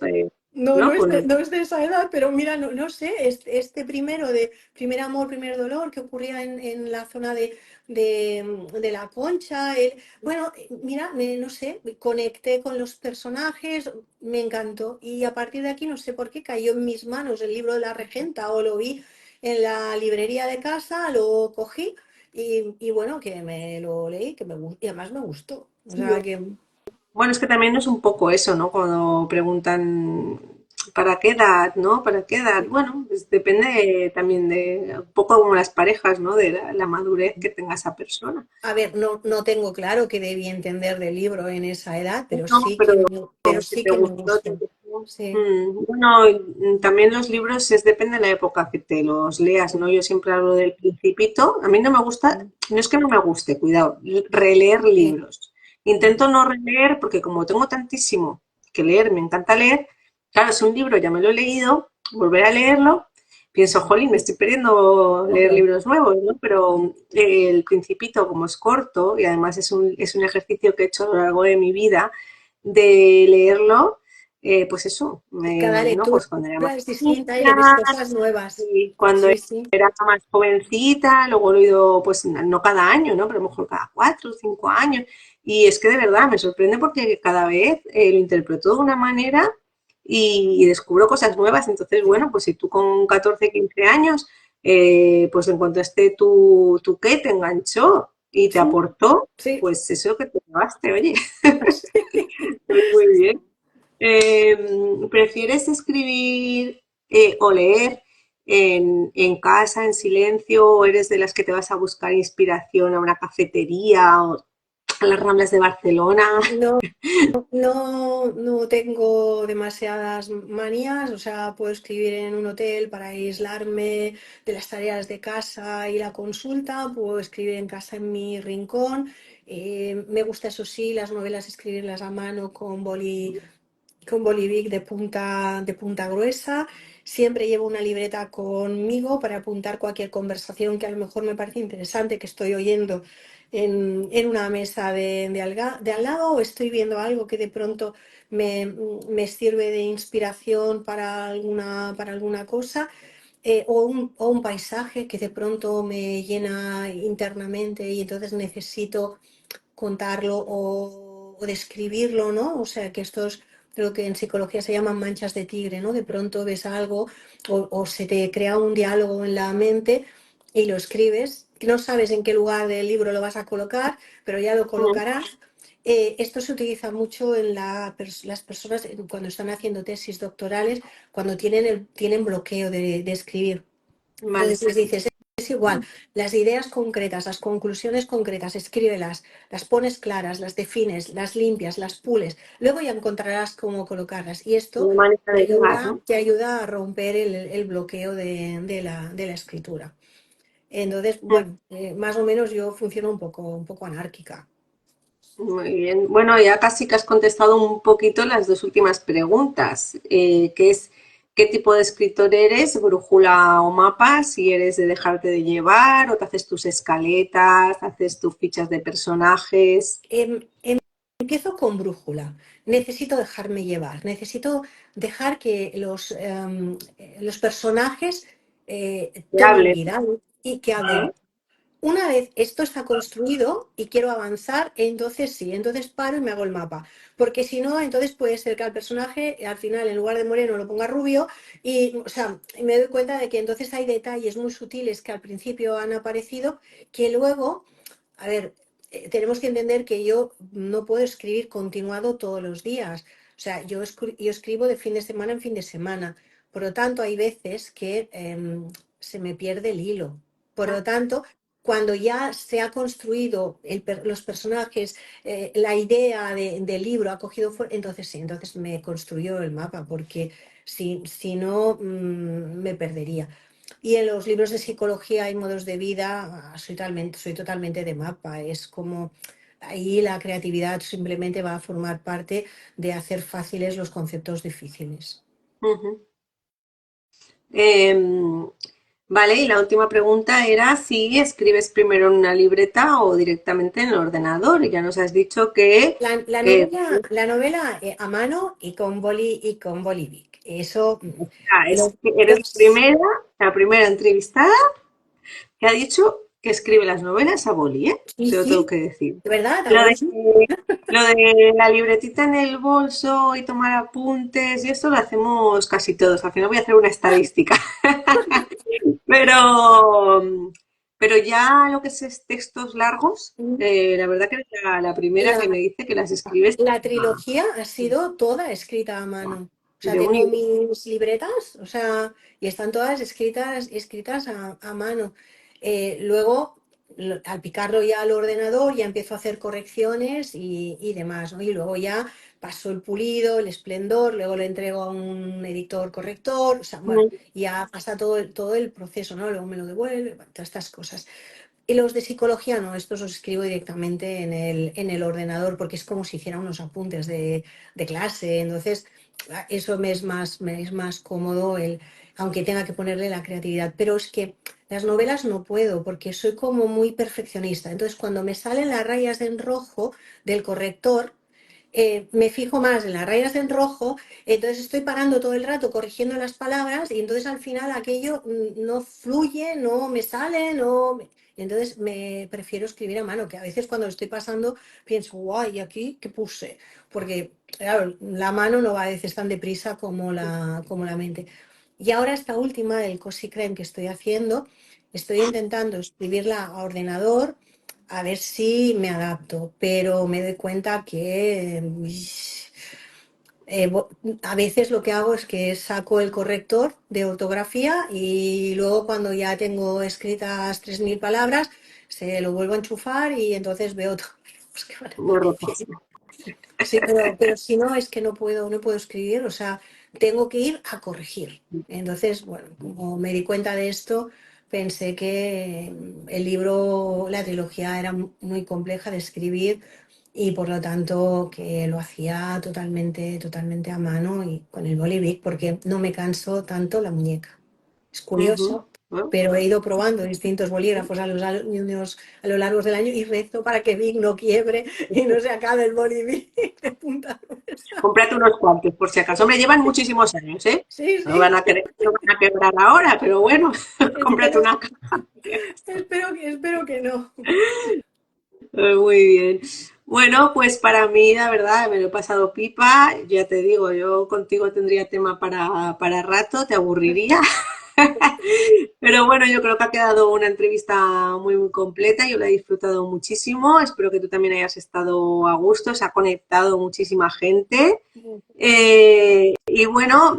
no, ¿no? Pues no es de esa edad, pero mira, no sé, este primero de Primer amor, primer dolor que ocurría en la zona de la Concha, bueno, mira, no sé, conecté con los personajes, me encantó y a partir de aquí no sé por qué cayó en mis manos el libro de la Regenta o lo vi en la librería de casa, lo cogí y bueno, que me lo leí, y además me gustó. O sí. sea que Bueno, es que también es un poco eso, ¿no? Cuando preguntan ¿para qué edad, no? ¿Para qué edad? Bueno, pues depende también de un poco como las parejas, ¿no? De la madurez que tenga esa persona. a ver, no tengo claro que debí entender del libro en esa edad, No, pero si sí te que me gustó, te gustó. gustó. Sí. Bueno, también los libros es depende de la época que te los leas, ¿no? Yo siempre hablo del Principito. A mí no me gusta, no es que no me guste, cuidado, releer Sí. libros. Intento no releer porque como tengo tantísimo que leer, me encanta leer. Claro, es un libro, ya me lo he leído, volver a leerlo, pienso, jolín, me estoy perdiendo leer Claro. libros nuevos, ¿no? Pero el Principito, como es corto y además es un ejercicio que he hecho a lo largo de mi vida, de leerlo, pues eso, Cada ¿no? lectura Pues cuando era más es distinta y le ves pequeña, cosas nuevas. y cuando Sí, sí. era más jovencita, luego lo he ido, pues no cada año, ¿no? Pero a lo mejor cada 4 o 5 años. Y es que de verdad me sorprende porque cada vez lo interpreto de una manera y descubro cosas nuevas. Entonces, bueno, pues si tú con 14 15 años, pues encontraste tu qué, te enganchó y te Sí, aportó, sí. pues eso que te llevaste, oye, muy bien. ¿Prefieres escribir o leer en casa, en silencio, o eres de las que te vas a buscar inspiración a una cafetería o a las Ramblas de Barcelona? No, no tengo demasiadas manías, o sea, puedo escribir en un hotel para aislarme de las tareas de casa y la consulta, puedo escribir en casa en mi rincón. Me gusta, eso sí, las novelas escribirlas a mano con Bolivic de punta gruesa. Siempre llevo una libreta conmigo para apuntar cualquier conversación que a lo mejor me parece interesante que estoy oyendo en una mesa de al lado o estoy viendo algo que de pronto me sirve de inspiración para alguna cosa. O un paisaje que de pronto me llena internamente y entonces necesito contarlo o describirlo, ¿no? O sea, que estos, creo que en psicología se llaman manchas de tigre, ¿no? De pronto ves algo o se te crea un diálogo en la mente y lo escribes, que no sabes en qué lugar del libro lo vas a colocar, pero ya lo Mm, colocarás. Esto se utiliza mucho en las personas cuando están haciendo tesis doctorales, cuando tienen bloqueo de escribir. vale. Entonces les dices, es igual, las ideas concretas, las conclusiones concretas, escríbelas, las pones claras, las defines, las limpias, las pules, luego ya encontrarás cómo colocarlas. Y esto Una manera de llegar, ¿no? te ayuda a romper el bloqueo de la escritura. Entonces, bueno, más o menos yo funciono un poco anárquica. Muy bien. Bueno, ya casi que has contestado un poquito las dos últimas preguntas, que es ¿qué tipo de escritor eres? ¿Brújula o mapa? Si eres de dejarte de llevar o te haces tus escaletas, haces tus fichas de personajes. Empiezo con brújula. Necesito dejarme llevar. Necesito dejar que los personajes Que tomen hable. vida y que hablen. Vale. Una vez esto está construido y quiero avanzar, entonces sí, entonces paro y me hago el mapa. Porque si no, entonces puede ser que al personaje al final en lugar de moreno lo ponga rubio y, o sea, me doy cuenta de que entonces hay detalles muy sutiles que al principio han aparecido que luego, a ver, tenemos que entender que yo no puedo escribir continuado todos los días. O sea, yo escribo de fin de semana en fin de semana. Por lo tanto, hay veces que se me pierde el hilo. Por lo tanto, cuando ya se ha construido los personajes, la idea del libro ha cogido fuerza, entonces sí, entonces me construyó el mapa, porque si no, me perdería. Y en los libros de psicología y modos de vida, soy totalmente de mapa. Es como ahí la creatividad simplemente va a formar parte de hacer fáciles los conceptos difíciles. Ujú. Em, vale, y la última pregunta era si escribes primero en una libreta o directamente en el ordenador. Y ya nos has dicho que La novela a mano y con bolivic. Eso, es los, que eres los- la primera entrevistada que ha dicho que escribe las novelas a boli, ¿eh? sí, Te lo tengo sí, que decir. de verdad, Lo ahora de, sí. lo de la libretita en el bolso y tomar apuntes y esto lo hacemos casi todos. Al final voy a hacer una estadística. Pero, pero ya lo que es textos largos, la verdad que eres la primera que La, me dice que las escribes La trilogía ha sido toda escrita a mano. O sea, de un tengo inicio. mis libretas, o sea, y están todas escritas a mano. Luego, al picarlo ya al ordenador, ya empiezo a hacer correcciones y demás, ¿no? Y luego ya paso el pulido, el esplendor, luego lo entrego a un editor corrector, o sea, bueno, ya pasa todo el proceso, ¿no? Luego me lo devuelve, bueno, todas estas cosas. Y los de psicología no, estos los escribo directamente en el ordenador porque es como si hiciera unos apuntes de clase. Entonces, eso me es más cómodo, aunque tenga que ponerle la creatividad. Pero es que las novelas no puedo porque soy como muy perfeccionista. Entonces, cuando me salen las rayas en rojo del corrector, me fijo más en las rayas en rojo, entonces estoy parando todo el rato corrigiendo las palabras y entonces al final aquello no fluye, no me sale, entonces me prefiero escribir a mano, que a veces cuando lo estoy pasando pienso, guay, ¿y aquí qué puse? Porque, claro, la mano no va a veces tan deprisa como la mente. Y ahora esta última, el Cozy Creme que estoy haciendo, estoy intentando escribirla a ordenador a ver si me adapto, pero me doy cuenta que a veces lo que hago es que saco el corrector de ortografía y luego cuando ya tengo escritas 3.000 palabras, se lo vuelvo a enchufar y entonces veo todos los que van a aparecer. Borrotas. Sí, pero si no, es que no puedo escribir, o sea, tengo que ir a corregir. Entonces, bueno, como me di cuenta de esto, pensé que el libro, la trilogía era muy compleja de escribir y por lo tanto que lo hacía totalmente a mano y con el bolivic porque no me canso tanto la muñeca. Es Ujú. curioso, Bueno, pero he ido probando distintos bolígrafos a los años, a lo largo del año y rezo para que Vic no quiebre y no se acabe el bolivic de punta gruesa. cómprate unos cuantos, por si acaso. Me llevan muchísimos años, ¿eh? Sí, No van sí, a no van a quebrar ahora, pero bueno, cómprate espero, una. espero que no. Muy bien. Bueno, pues para mí, la verdad, me lo he pasado pipa. Ya te digo, yo contigo tendría tema para rato, te aburriría. Pero bueno, yo creo que ha quedado una entrevista muy completa. Yo la he disfrutado muchísimo. Espero que tú también hayas estado a gusto. Se ha conectado muchísima gente. Y bueno,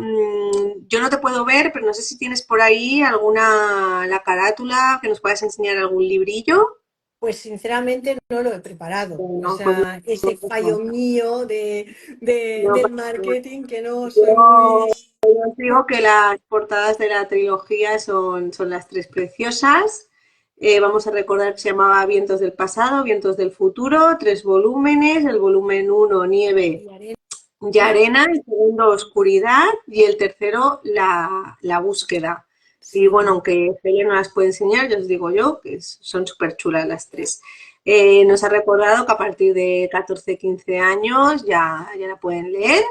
yo no te puedo ver, pero no sé si tienes por ahí alguna, la carátula, que nos puedas enseñar algún librillo. Pues sinceramente no lo he preparado. O No, pues sea, ese fallo mío no, del marketing que no soy yo muy... os digo que las portadas de la trilogía son las tres preciosas. Vamos a recordar que se llamaba Vientos del pasado, Vientos del futuro, 3 volúmenes, el volumen uno Nieve Y arena. y arena, el segundo Oscuridad y el tercero La búsqueda. Y bueno, Sí, aunque Helen no las puede enseñar, ya os digo yo que son súper chulas las tres. Nos ha recordado que a partir de 14 15 años ya la pueden leer,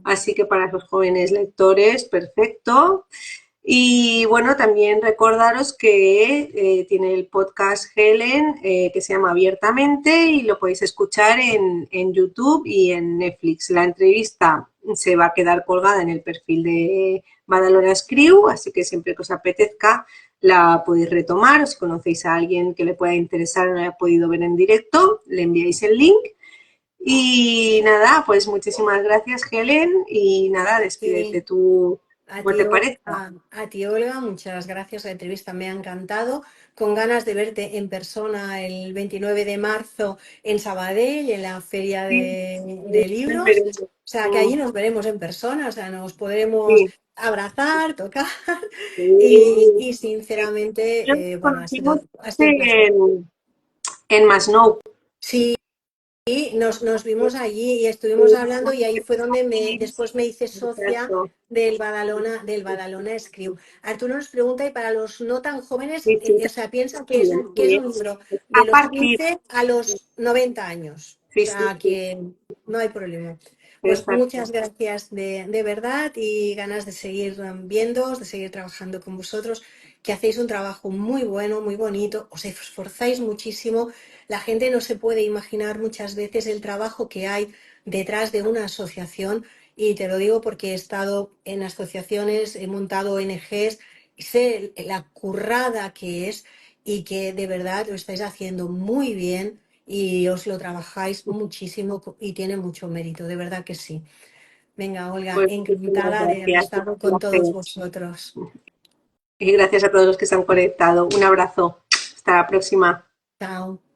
así que para los jóvenes lectores, perfecto. Y bueno, también recordaros que tiene el podcast Helen, que se llama Abiertamente, y lo podéis escuchar en YouTube y en Netflix. La entrevista se va a quedar colgada en el perfil de Badalona Crew, así que siempre que os apetezca la podéis retomar, o si conocéis a alguien que le pueda interesar o no haya podido ver en directo, le enviáis el link. Y nada, pues muchísimas gracias, Helen, y nada, despídete sí. tú A como ti, te parezca. Olga, muchas gracias. La entrevista me ha encantado. Con ganas de verte en persona el 29 de marzo en Sabadell, en la Feria Sí, de Libros. veremos. O sea, que allí nos veremos en persona, o sea, nos podremos Sí, abrazar, tocar. sí. Y sinceramente, Nos bueno, conocimos ha sido un placer. en Masnou. Sí, y nos vimos allí y estuvimos hablando y ahí fue donde después me hice socia Exacto. Del Badalona Escriu. Arturo nos pregunta, y para los no tan jóvenes, Sí, sí, o sea, piensa muy bien, que muy es bien. un libro de A los partir. 15 a los 90 años. O Sí, sí, sea, sí. que no hay problema. Pues Exacto. muchas gracias de verdad y ganas de seguir viéndoos, de seguir trabajando con vosotros, que hacéis un trabajo muy bueno, muy bonito, os esforzáis muchísimo. La gente no se puede imaginar muchas veces el trabajo que hay detrás de una asociación, y te lo digo porque he estado en asociaciones, he montado ONGs, y sé la currada que es y que de verdad lo estáis haciendo muy bien y os lo trabajáis muchísimo y tiene mucho mérito, de verdad que sí. Venga, Olga, Pues muchísimas encantada de haber gracias. estado Un con todos placer. vosotros. Y gracias a todos los que se han conectado. Un abrazo. Hasta la próxima. Chao.